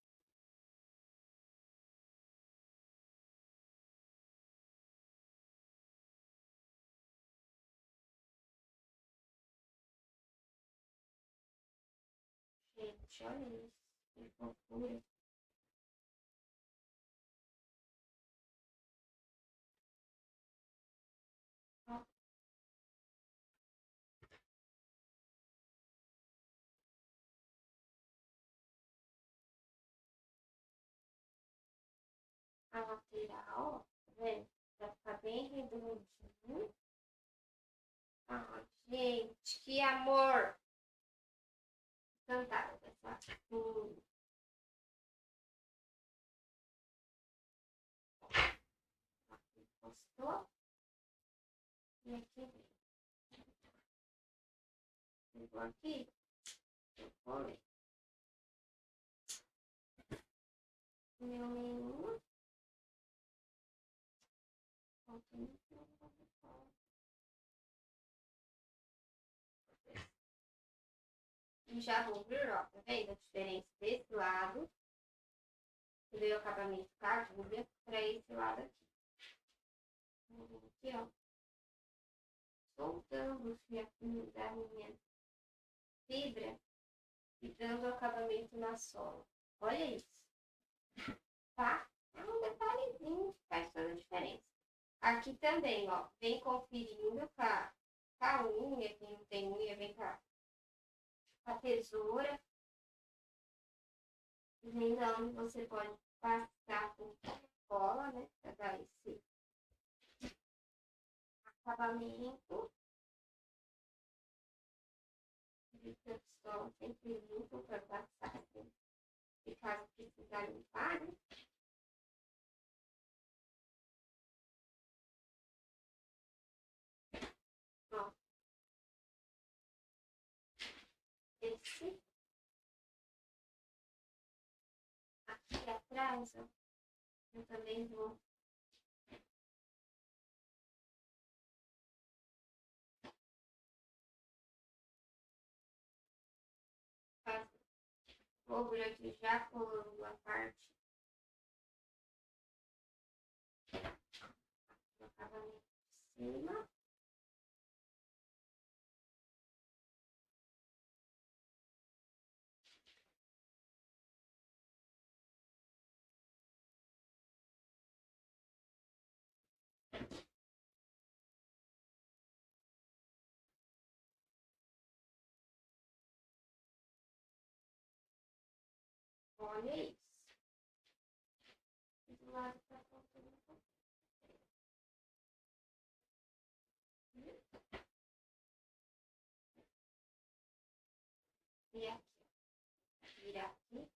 Gente, olha isso. Que fofura. a lateral, ó, tá vendo? Vai ficar bem redondinho. Ah, gente, que amor! Cantada dessa. Aqui postou. E aqui vem. Pegou aqui. Eu colei. Meu menu. E já vou vir, ó, tá vendo a diferença desse lado, que veio o acabamento cardúbia, para esse lado aqui. Aqui, ó, soltando os fiapinhos da minha fibra e dando acabamento na sola. Olha isso, tá? É um detalhezinho que faz toda a diferença. Aqui também, ó, vem conferindo com a unha, quem não tem unha, vem com a tesoura. Vendo onde você pode passar com cola, né? Pra dar esse acabamento. De pistola sempre limpo para passar. Assim, se caso precisar limpar, né? Ó. Esse aqui atrás, ó. Eu também vou fazer. Vou vir aqui já colando a parte do acabamento de cima. Olha isso. Do lado tá faltando um pouquinho. E aqui, ó. Virar aqui.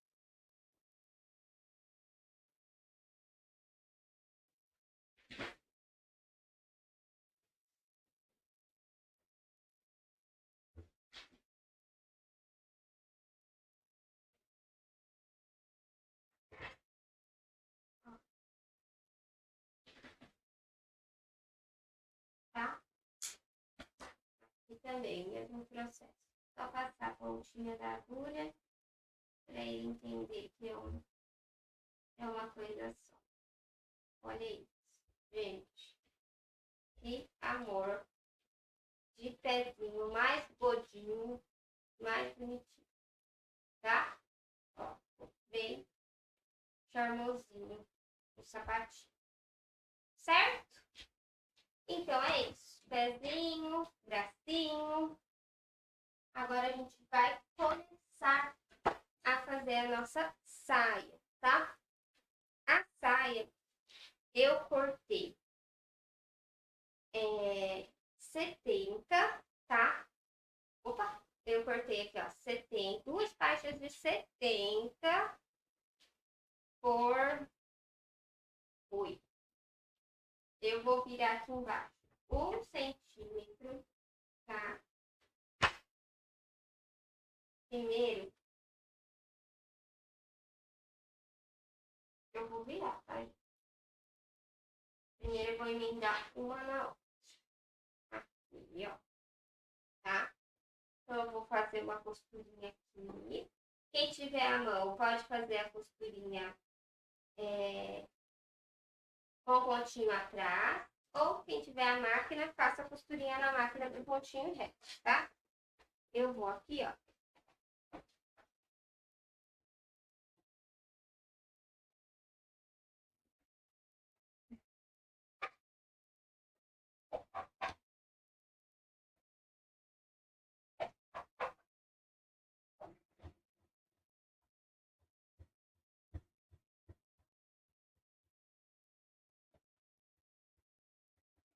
Ó, tá? E também, mesmo processo. Só passar a pontinha da agulha para ele entender que é uma coisa só. Olha isso, gente. Que amor. De pezinho mais gordinho, mais bonitinho. Tá? Ó, bem charmosinho o sapatinho. Certo? Então é isso. Pezinho, bracinho. Agora a gente vai começar a fazer a nossa saia, tá? A saia eu cortei 70, tá? Opa! Eu cortei aqui, ó, 70, duas faixas de 70 por 8. Eu vou virar aqui embaixo 1 centímetro, tá? Primeiro, eu vou virar, tá? Primeiro eu vou emendar uma na outra. Aqui, ó. Tá? Então, eu vou fazer uma costurinha aqui. Quem tiver a mão, pode fazer a costurinha com pontinho atrás. Ou quem tiver a máquina, faça a costurinha na máquina do pontinho reto, tá? Eu vou aqui, ó.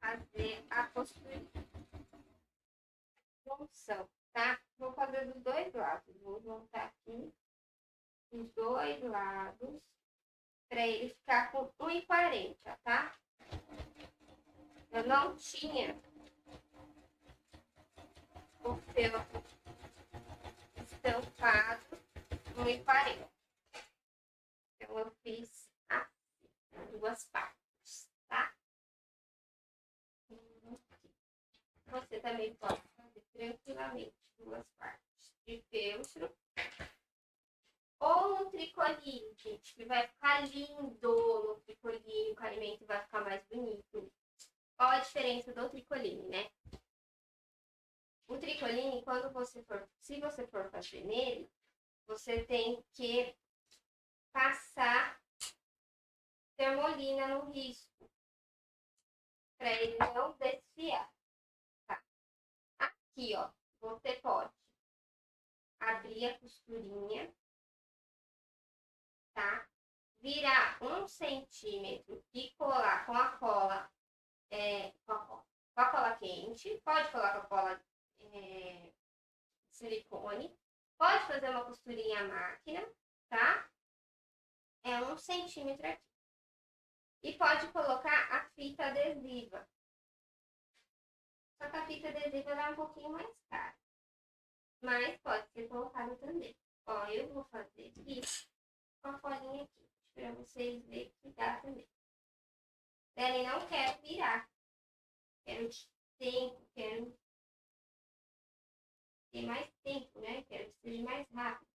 fazer a costurinha. Junção, tá? Vou fazer dos dois lados. Vou juntar aqui os dois lados para ele ficar com 1,40, tá? Eu não tinha o feltro estampado 1,40. Então eu fiz assim, duas partes, tá? Você também pode fazer tranquilamente duas partes de feltro. Ou no tricolinho, gente, que vai ficar lindo no tricolinho, o caimento vai ficar mais bonito. Qual a diferença do tricoline, né? O tricoline, se você for fazer nele, você tem que passar termolina no risco, para ele não desfiar. Tá? Aqui, ó, você pode abrir a costurinha, tá? Virar 1 centímetro e colar com a cola, com a cola quente. Pode colar com a cola silicone. Pode fazer uma costurinha à máquina, tá? É 1 centímetro aqui. E pode colocar a fita adesiva. Só que a fita adesiva é um pouquinho mais cara. Mas pode ser colocada também. Ó, eu vou fazer aqui com a colinha aqui, para vocês verem que dá também. Daí não quero virar. Quero tempo, quero ter mais tempo, né? Quero que seja mais rápido.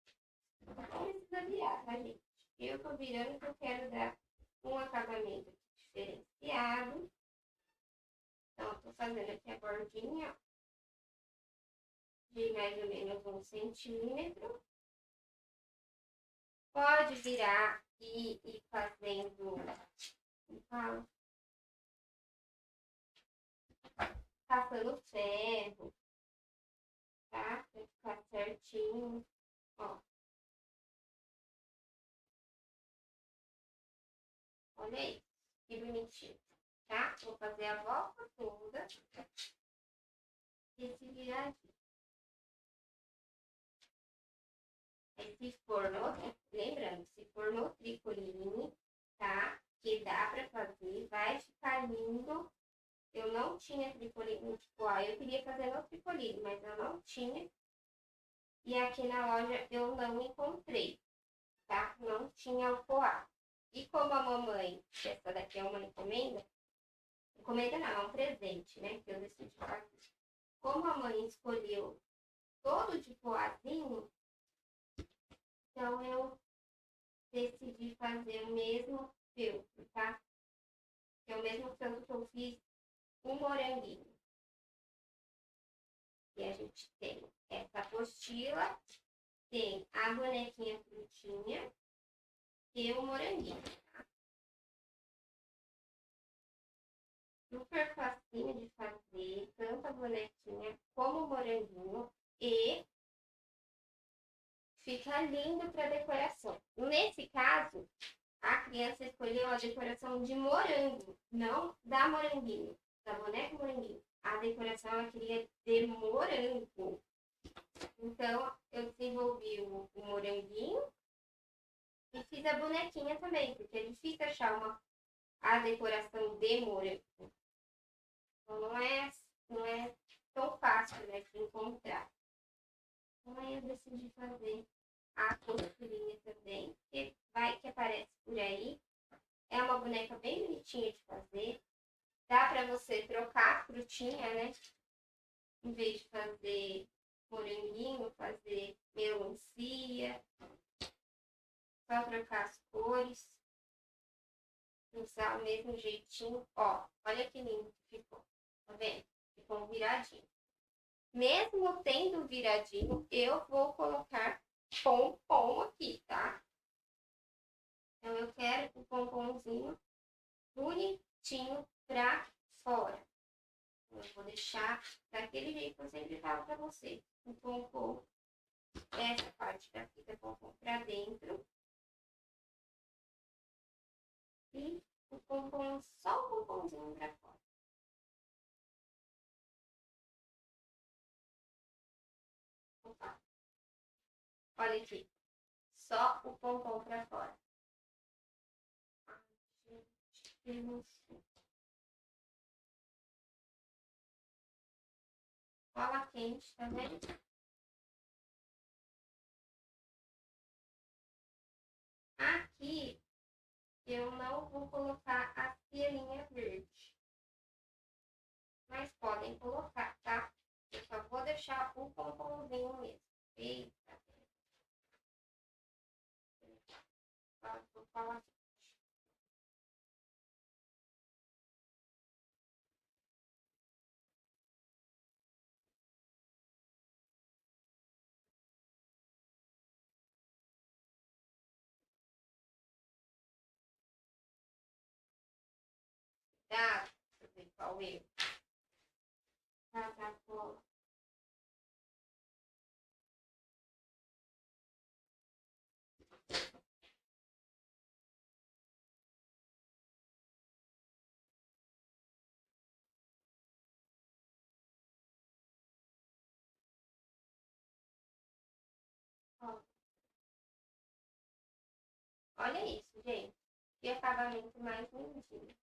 Não precisa virar, tá, gente? Eu tô virando porque eu quero dar um acabamento diferenciado. Então, eu tô fazendo aqui a bordinha de mais ou menos 1 centímetro. Pode virar e ir fazendo, passando ferro, tá? Pra ficar certinho, ó. Olha aí, que bonitinho, tá? Vou fazer a volta toda. Esse viradinho. Aí, se for lembrando, se for no tricoline, tá? Que dá pra fazer, vai ficar lindo. Eu não tinha tricoline, tipo, eu queria fazer no tricoline, mas eu não tinha. E aqui na loja eu não encontrei, tá? Não tinha o poá. E como a mamãe, essa daqui é uma encomenda não, é um presente, né? Que eu decidi fazer. Como a mãe escolheu todo de poazinho, então eu decidi fazer o mesmo feltro, tá? Que é o mesmo feltro que eu fiz o moranguinho. E a gente tem essa apostila, tem a bonequinha frutinha e o moranguinho, tá? Super facinho de fazer, tanto a bonequinha como o moranguinho, e fica lindo para decoração. Nesse caso, a criança escolheu a decoração de morango, não da moranguinho, da boneca moranguinho. A decoração ela queria de morango. Então, eu desenvolvi o moranguinho e fiz a bonequinha também, porque é difícil achar a decoração de morango. Então, não é tão fácil, né, de encontrar. Então, aí eu decidi fazer a costurinha também, que vai que aparece por aí. É uma boneca bem bonitinha de fazer. Dá pra você trocar a frutinha, né? Em vez de fazer moranguinho, fazer melancia. Só trocar as cores. Usar o mesmo jeitinho. Ó, olha que lindo que ficou. Tá vendo? Ficou um viradinho. Mesmo tendo viradinho, eu vou colocar pompom aqui, tá? Então, eu quero o pomponzinho bonitinho pra fora. Então, eu vou deixar daquele jeito que eu sempre falo pra vocês. O pompom, essa parte da fita pompom pra dentro. E o pompom, só o pomponzinho pra fora. Olha aqui. Só o pompom pra fora. Ai, gente, que emoção. Cola quente, tá vendo? Aqui eu não vou colocar a fielinha verde. Mas podem colocar, tá? Eu só vou deixar o pomponzinho mesmo. Eita. Vou falar aqui. Tá? Deixa eu ver qual erro. Tá, cola. Olha isso, gente. Que acabamento mais lindinho.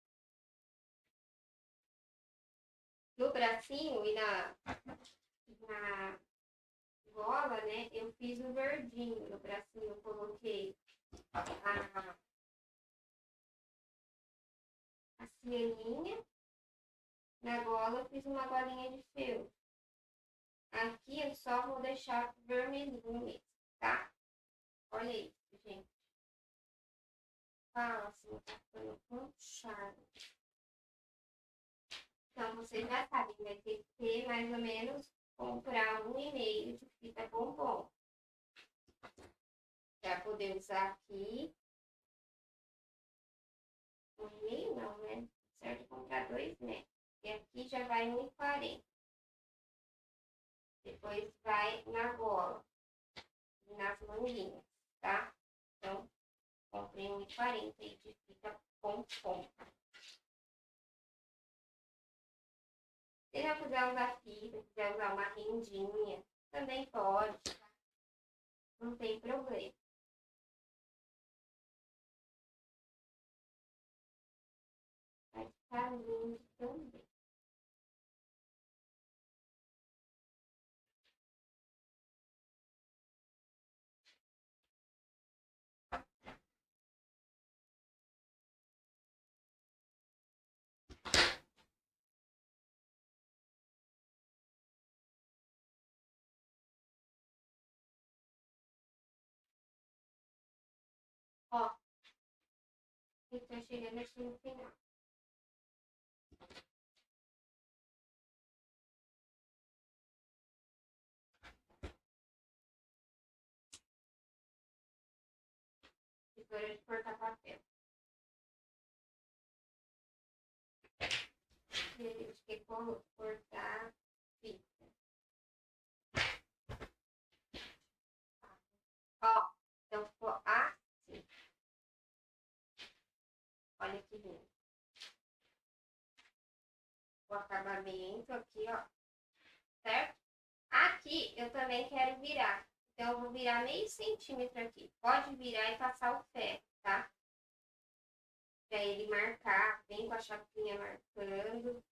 No bracinho e na gola, né? Eu fiz o verdinho no bracinho. Eu coloquei a cielinha. Na gola eu fiz uma golinha de feltro. Aqui eu só vou deixar vermelhinho mesmo, tá? Olha isso, gente. Fala assim, tá ficando com charme. Então, vocês já sabem, vai ter que ter mais ou menos comprar 1,5 de fita bombom. Para poder usar aqui. 1,5 não, né? Certo comprar 2 metros. E aqui já vai 1,40. Depois vai na gola e nas manguinhas, tá? Então, comprei 1,40 de fita pompom. Se já quiser usar fita, quiser usar uma rendinha, também pode, tá? Não tem problema. Vai ficar lindo também. Ó, então chegando aqui no final. Tesoura de cortar papel. E a gente quer cortar fita. Ó, então ficou assim. Olha que lindo. O acabamento aqui, ó. Certo? Aqui eu também quero virar. Então, eu vou virar meio centímetro aqui. Pode virar e passar o ferro, tá? Pra ele marcar, vem com a chapinha marcando.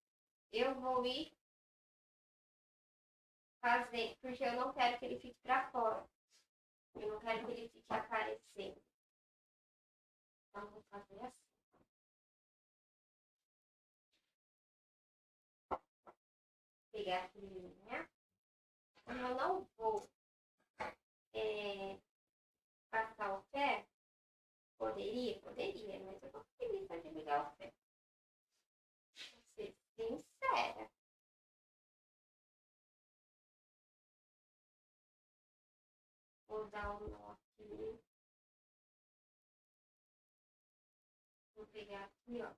Eu vou ir fazer, porque eu não quero que ele fique pra fora. Eu não quero que ele fique aparecendo. Então, vou fazer assim. Pegar a linha. Como eu não vou passar o ferro, poderia, mas eu tô com preguiça de ligar o ferro. Vou ser sincera. Vou dar um nó aqui. Vou pegar aqui, ó.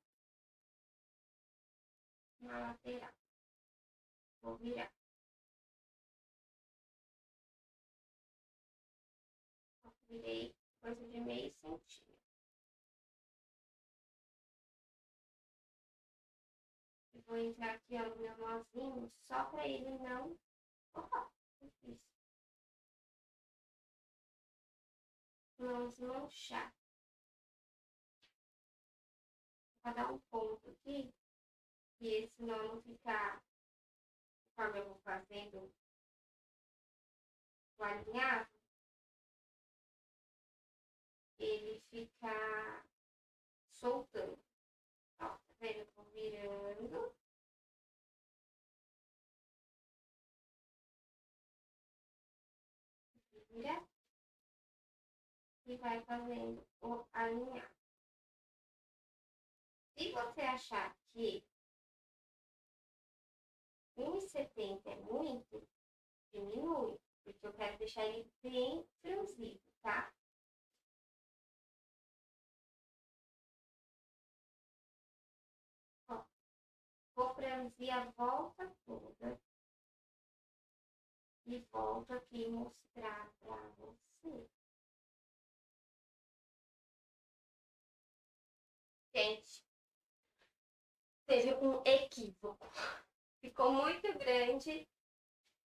Na lateral. Vou virar. Virei coisa de meio centímetro. Eu vou entrar aqui, ó, no meu nozinho, só pra ele não... Opa, difícil. não desmanchar. Vou dar um ponto aqui, e senão não ficar, conforme eu vou fazendo o alinhavo, ele fica soltando. Ó, tá vendo? Eu vou virando. Vira. E vai fazendo o alinhavo. Se você achar que 1,70 é muito, diminui. Porque eu quero deixar ele bem franzido, tá? Ó, vou franzir a volta toda. E volto aqui mostrar pra você. Gente, teve um equívoco. Ficou muito grande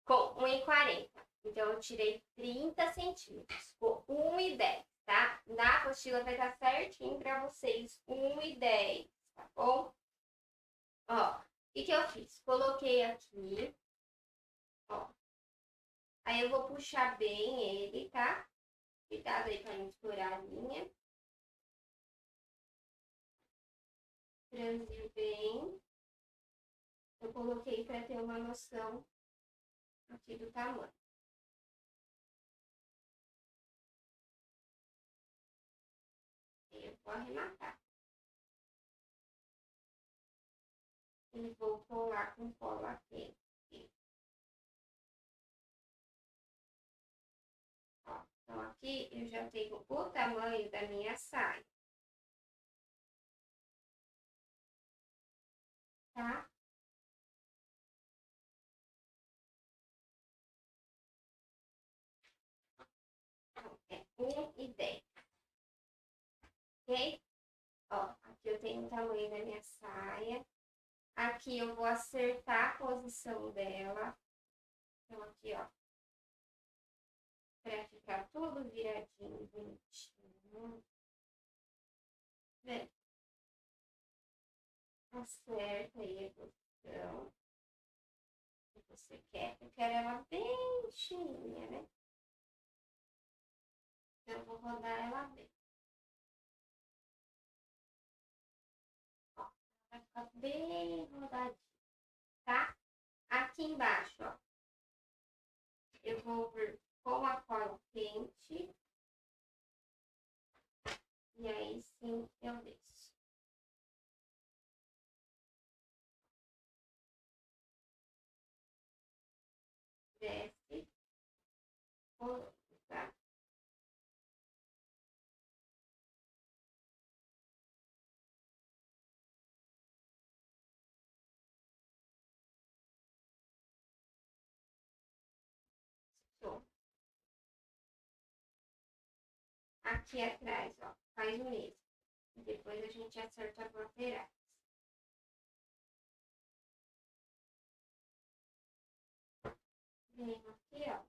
com 1,40. Então, eu tirei 30 centímetros. Ficou 1,10, tá? Na apostila vai estar certinho pra vocês. 1,10, tá bom? Ó, o que eu fiz? Coloquei aqui, ó. Aí eu vou puxar bem ele, tá? Cuidado aí pra não estourar a linha. Franzir bem. Eu coloquei pra ter uma noção aqui do tamanho. Eu vou arrematar. E vou colar com cola quente. Ó, então aqui eu já tenho o tamanho da minha saia. Tá? Então, é 1,10. Ok? Ó, aqui eu tenho o tamanho da minha saia. Aqui eu vou acertar a posição dela. Então, aqui, ó. Pra ficar tudo viradinho, bonitinho. Vê? Acerta aí a posição que você quer. Eu quero ela bem fininha, né? Então, eu vou rodar ela bem. Ó, vai ficar bem rodadinha, tá? Aqui embaixo, ó. Eu vou vir com a cola quente. E aí sim eu desço. Desce. Rolando, tá? Show. Aqui atrás, ó, faz o mesmo. Depois a gente acerta as laterais. Venho aqui, ó.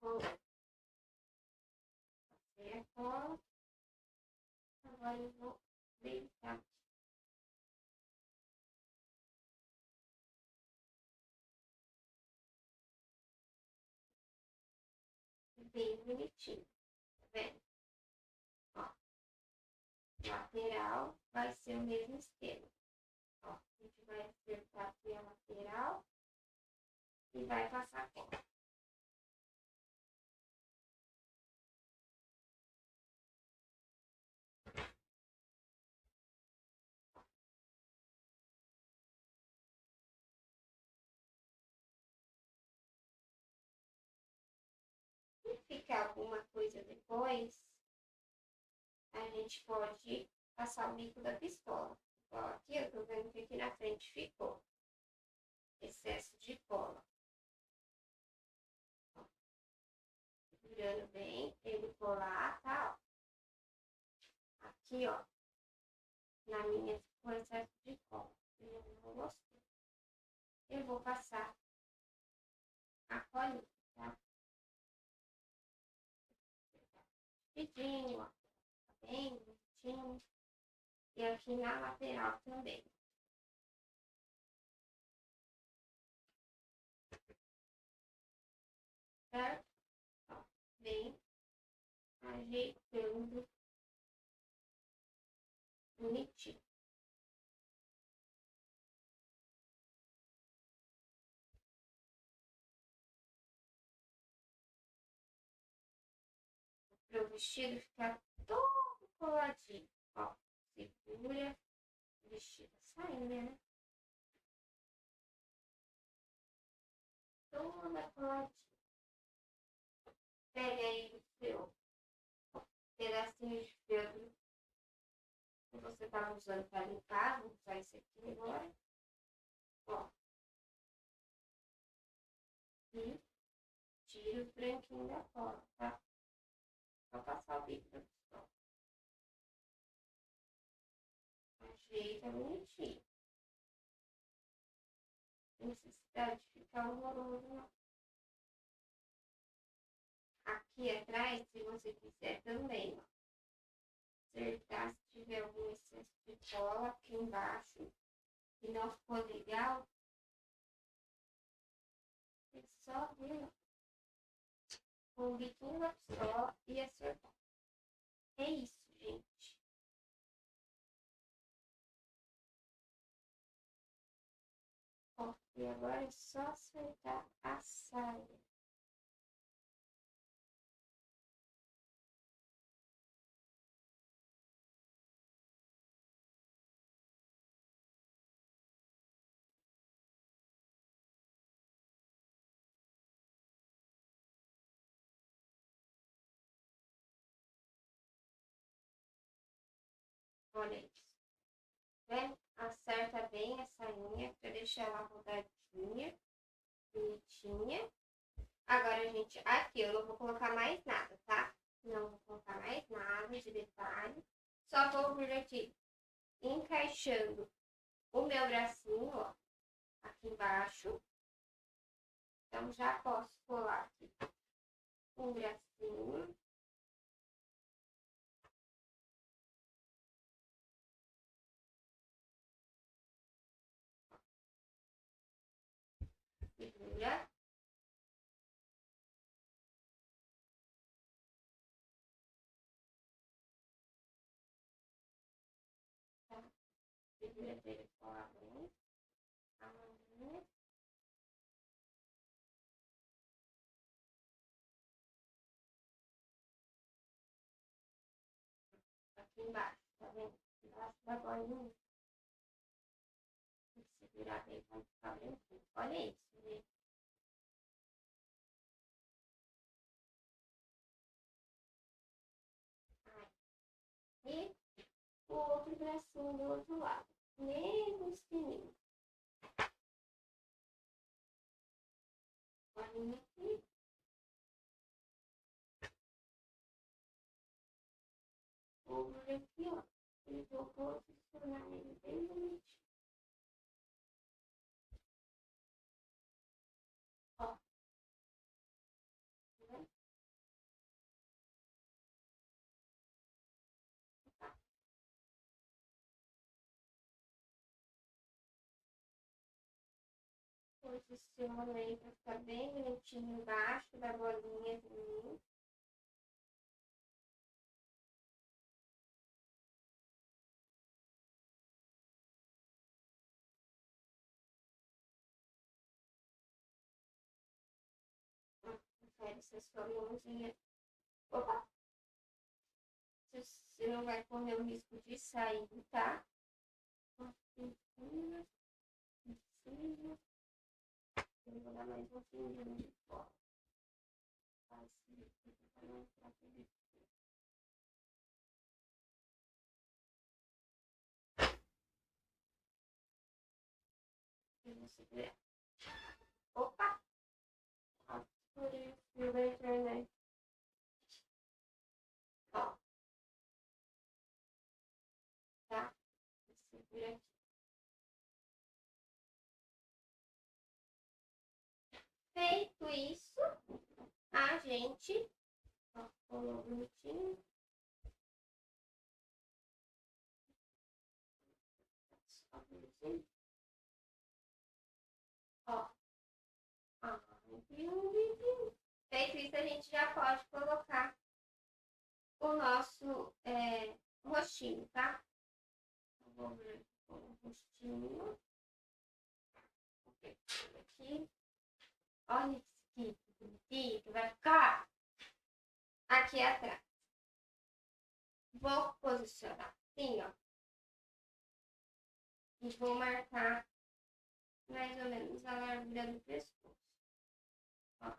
Vou fazer a cola. Agora eu vou deitar bem bonitinho, tá vendo? Ó, lateral vai ser o mesmo esquema. Ó, a gente vai acertar aqui a lateral e vai passar a cola. Se ficar alguma coisa depois, a gente pode passar o bico da pistola. Ó, aqui eu tô vendo que aqui na frente ficou excesso de cola. Ó, virando bem, ele colar, tá? Ó. Aqui, ó, na minha ficou excesso de cola. Eu não gostei. Eu vou passar a colinha, tá? vestidinho, ó. Tá bem bonitinho. E aqui na lateral também. Certo? Ó, bem ajeitando bonitinho. Para o vestido ficar todo coladinho. Ó, segura o vestido, sainha, né? Toda coladinha. Pega aí o seu pedacinho de feltro que você estava usando para limpar. Vou usar esse aqui agora. Ó. E tira o branquinho da cola, tá? Só passar o bico da pistola. Ajeita bonitinho. Não necessidade de ficar horroroso, não. Aqui atrás, se você quiser também, ó. Acertar se tiver algum excesso de cola aqui embaixo e não ficou legal, é só vir, ó, com o biquinho da pistola e acertar. É isso, gente. Ó, e agora é só acertar a saia. Olha isso. Né? Acerta bem a sainha para deixar ela rodadinha, bonitinha. Agora, gente, aqui eu não vou colocar mais nada, tá? Não vou colocar mais nada de detalhe. Só vou vir aqui encaixando o meu bracinho, ó, aqui embaixo. Então, já posso colar aqui um bracinho. Segura. Tá? Segura dele com a mão. A mãozinha. Aqui embaixo, tá vendo? Embaixo da bolinha. Tem que segurar bem pra não ficar branquinho. Olha isso, gente. E o outro bracinho do outro lado. Mesmo estilinho. Bolinha aqui. Ombro aqui, ó. E vou posicionar ele bem bonitinho. Ó. Tá vendo? Tá. Posiciona aí pra ficar bem bonitinho embaixo da bolinha de mim. Confere se a sua mãozinha. Opa! Você não vai correr o risco de sair, tá? Assim, assim. Eu vou dar mais um pinguinho de cola. Assim, para não entrar tudo. E você vê. Opa! Furei o fio da internet. Ó. Tá? Segura aqui. Feito isso, a gente colou bonitinho. Feito isso, a gente já pode colocar o nosso rostinho, tá? Eu vou ver o rostinho. Aqui. Olha que bonitinho que vai ficar aqui atrás. Vou posicionar assim, ó. E vou marcar mais ou menos a largura do pescoço. Ó.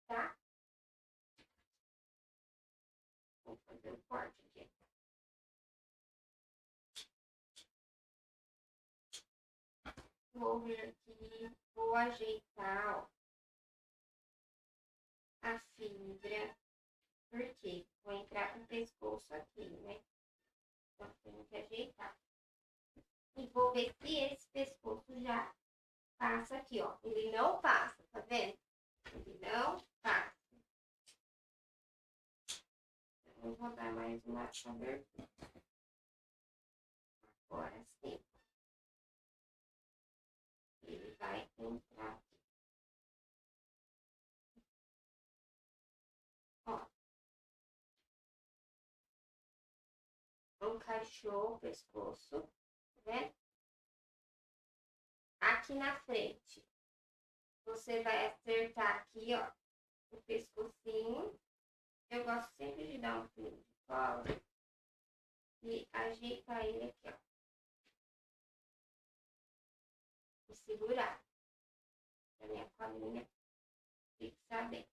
Tá? Vou fazer o corte aqui. Vou vir aqui, vou ajeitar, ó, a fibra. Por quê? Vou entrar com o pescoço aqui, né? Então, tenho que ajeitar. E vou ver se esse pescoço já passa aqui, ó. Ele não passa, tá vendo? Ele não passa. Então, eu vou dar mais uma abertura. Agora sim. Ele vai entrar aqui. Ó. Encaixou o pescoço, tá vendo? Aqui na frente, você vai acertar aqui, ó, o pescocinho. Eu gosto sempre de dar um fio de cola e ajeitar ele aqui, ó. E segurar. A minha colinha fixar bem.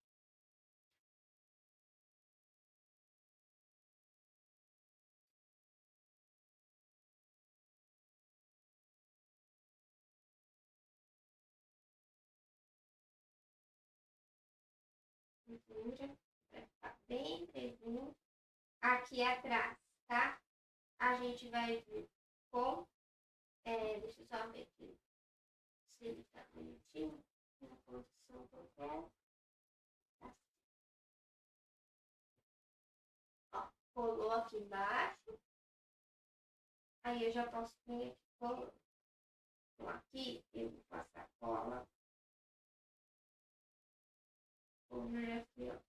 Segura, vai ficar bem presinho. Aqui atrás, tá? A gente vai vir com... deixa eu só ver aqui se ele tá bonitinho. Na posição que eu quero. Assim. Ó, colou aqui embaixo. Aí eu já posso vir aqui colando. Então aqui eu vou passar cola. Vou vir aqui, ó.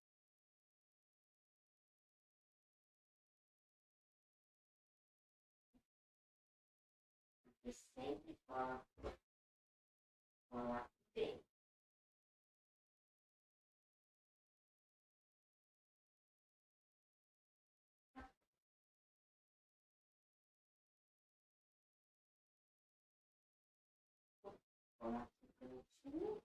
E sempre cola bem. Colar aqui bonitinho.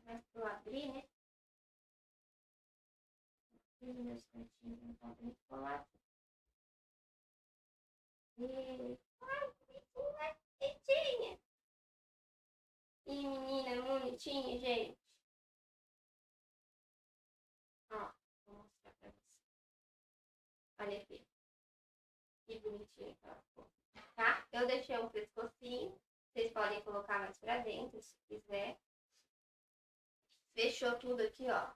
Mas pra eu abrir, né? Os meus cantinhos não estão bem colados. Ai, bonitinha. E menina bonitinha, gente. Ó, vou mostrar pra você. Olha aqui. Que bonitinha que ela ficou. Tá? Eu deixei um pescocinho. Vocês podem colocar mais pra dentro, se quiser. Fechou tudo aqui, ó.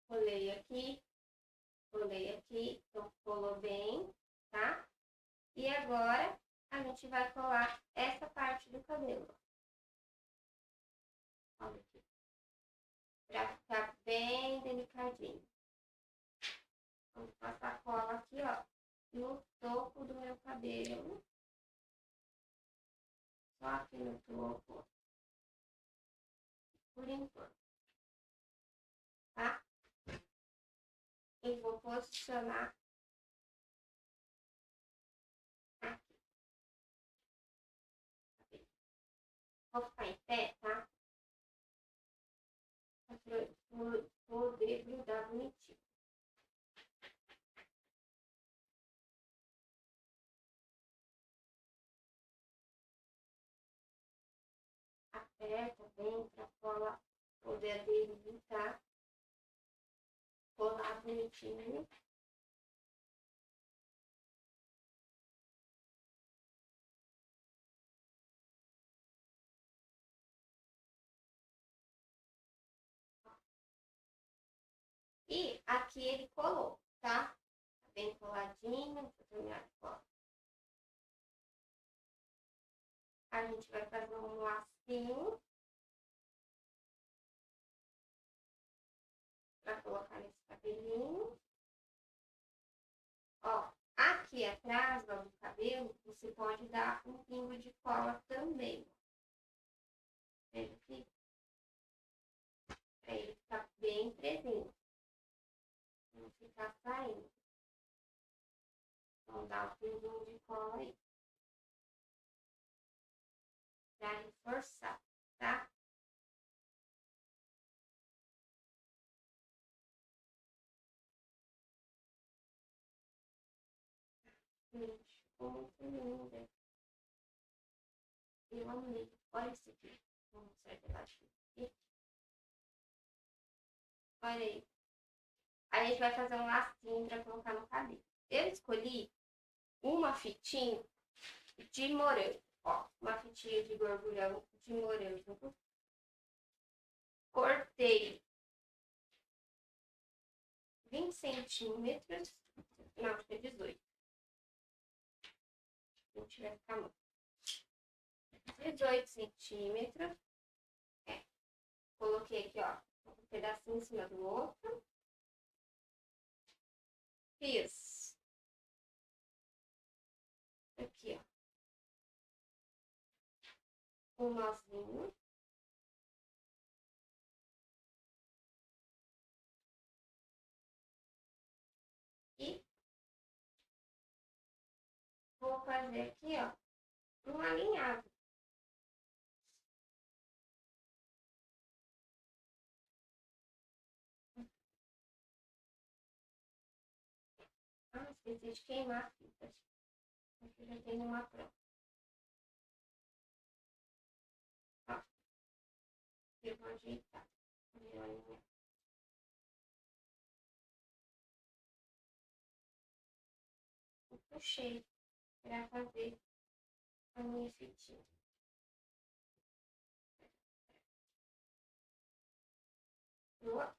Colei aqui. Colei aqui. Então, colou bem, tá? E agora, a gente vai colar essa parte do cabelo. Olha aqui. Pra ficar bem delicadinho. Vou passar cola aqui, ó. No topo do meu cabelo. Só aqui no topo. Por enquanto. Tá? E vou posicionar aqui. Vou ficar em pé, tá? Pra poder grudar bonitinho. Aperta bem pra cola poder aderir, tá? Colar bonitinho. E aqui ele colou, tá? A gente vai fazer um lacinho para colocar nesse cabelinho. Ó, aqui atrás, ó, do cabelo, você pode dar um pingo de cola também. Veja aqui. Pra ele ficar bem presente. Não ficar saindo. Então, dá um pinguinho de cola aí. Pra reforçar, tá? Gente, ficou muito linda. Eu amei. Olha isso aqui. Vou mostrar de baixo aqui. Olha aí. Aí a gente vai fazer um lacinho pra colocar no cabelo. Eu escolhi uma fitinha de morango. Ó, uma fitinha de gorgulhão de morango. Cortei 20 centímetros. Não, acho que é 18. A gente vai ficar muito. 18 centímetros. É. Coloquei aqui, ó, um pedacinho em cima do outro. Fiz aqui, ó, um nozinho. E vou fazer aqui, ó, um alinhavo. Ah, esqueci de queimar a fita. Aqui já tem uma pronta. Ó, eu vou ajeitar. Eu puxei para fazer a minha fitinha. Boa.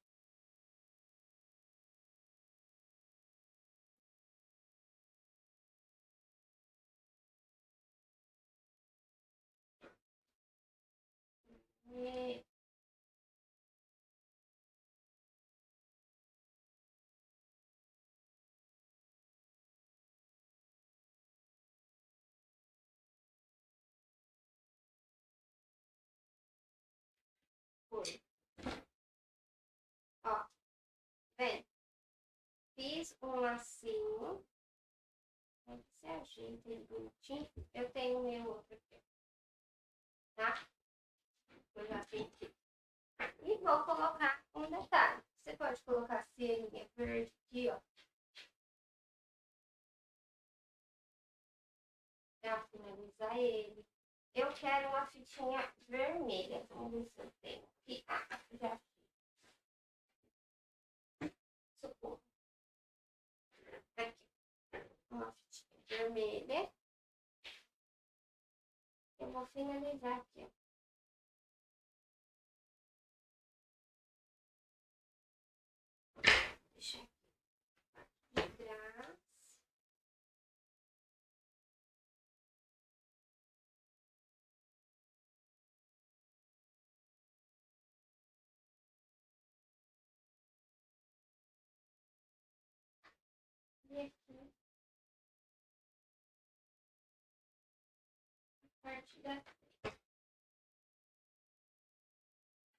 E foi. Ó, vem. Fiz um lacinho. Aí você ajeita ele bonitinho. Eu tenho o meu outro aqui, tá? Eu já fiz. E vou colocar um detalhe. Você pode colocar cerinha verde aqui, ó. Pra finalizar ele. Eu quero uma fitinha vermelha. Vamos ver se eu tenho aqui. Ah, já fiz. Socorro. Aqui. Uma fitinha vermelha. Eu vou finalizar aqui, ó. Deixa aqui de trás. E aqui. A parte da frente.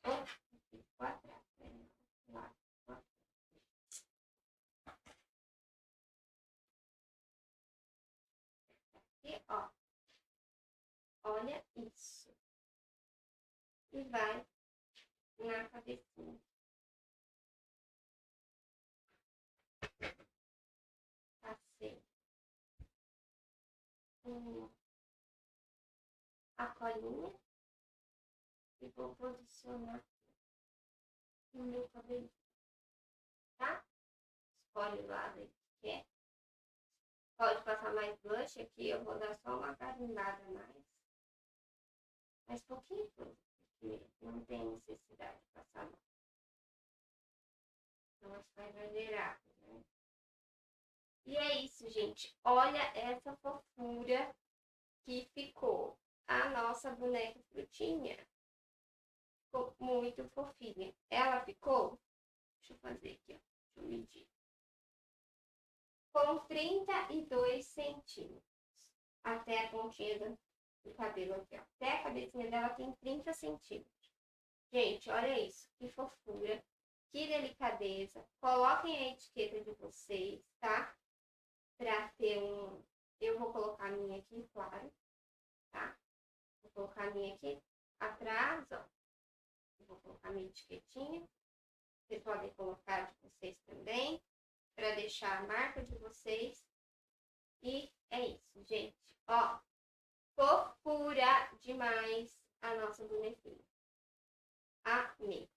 Ó, aqui quadrado, né? Lá, lá. Aqui, ó. Olha isso. E vai na cabecinha. Passei a colinha e vou posicionar no meu cabelo, tá? Escolhe o lado aí que quer. Pode passar mais blush aqui, eu vou dar só uma carimbada mais pouquinho, porque não tem necessidade de passar não. Então vai ficar exagerado, né? E é isso, gente. Olha essa fofura que ficou. a nossa boneca frutinha. Ficou muito fofinha. Ela ficou, deixa eu fazer aqui, ó. Deixa eu medir. Com 32 centímetros. Até a pontinha do cabelo aqui, ó. Até a cabecinha dela tem 30 centímetros. Gente, olha isso. Que fofura. Que delicadeza. Coloquem a etiqueta de vocês, tá? Pra ter um... Eu vou colocar a minha aqui, claro. Tá? Vou colocar a minha aqui atrás, ó. Vou colocar a minha etiquetinha. Vocês podem colocar de vocês também. Pra deixar a marca de vocês. E é isso, gente. Ó. Fofura demais a nossa bonequinha. Amei.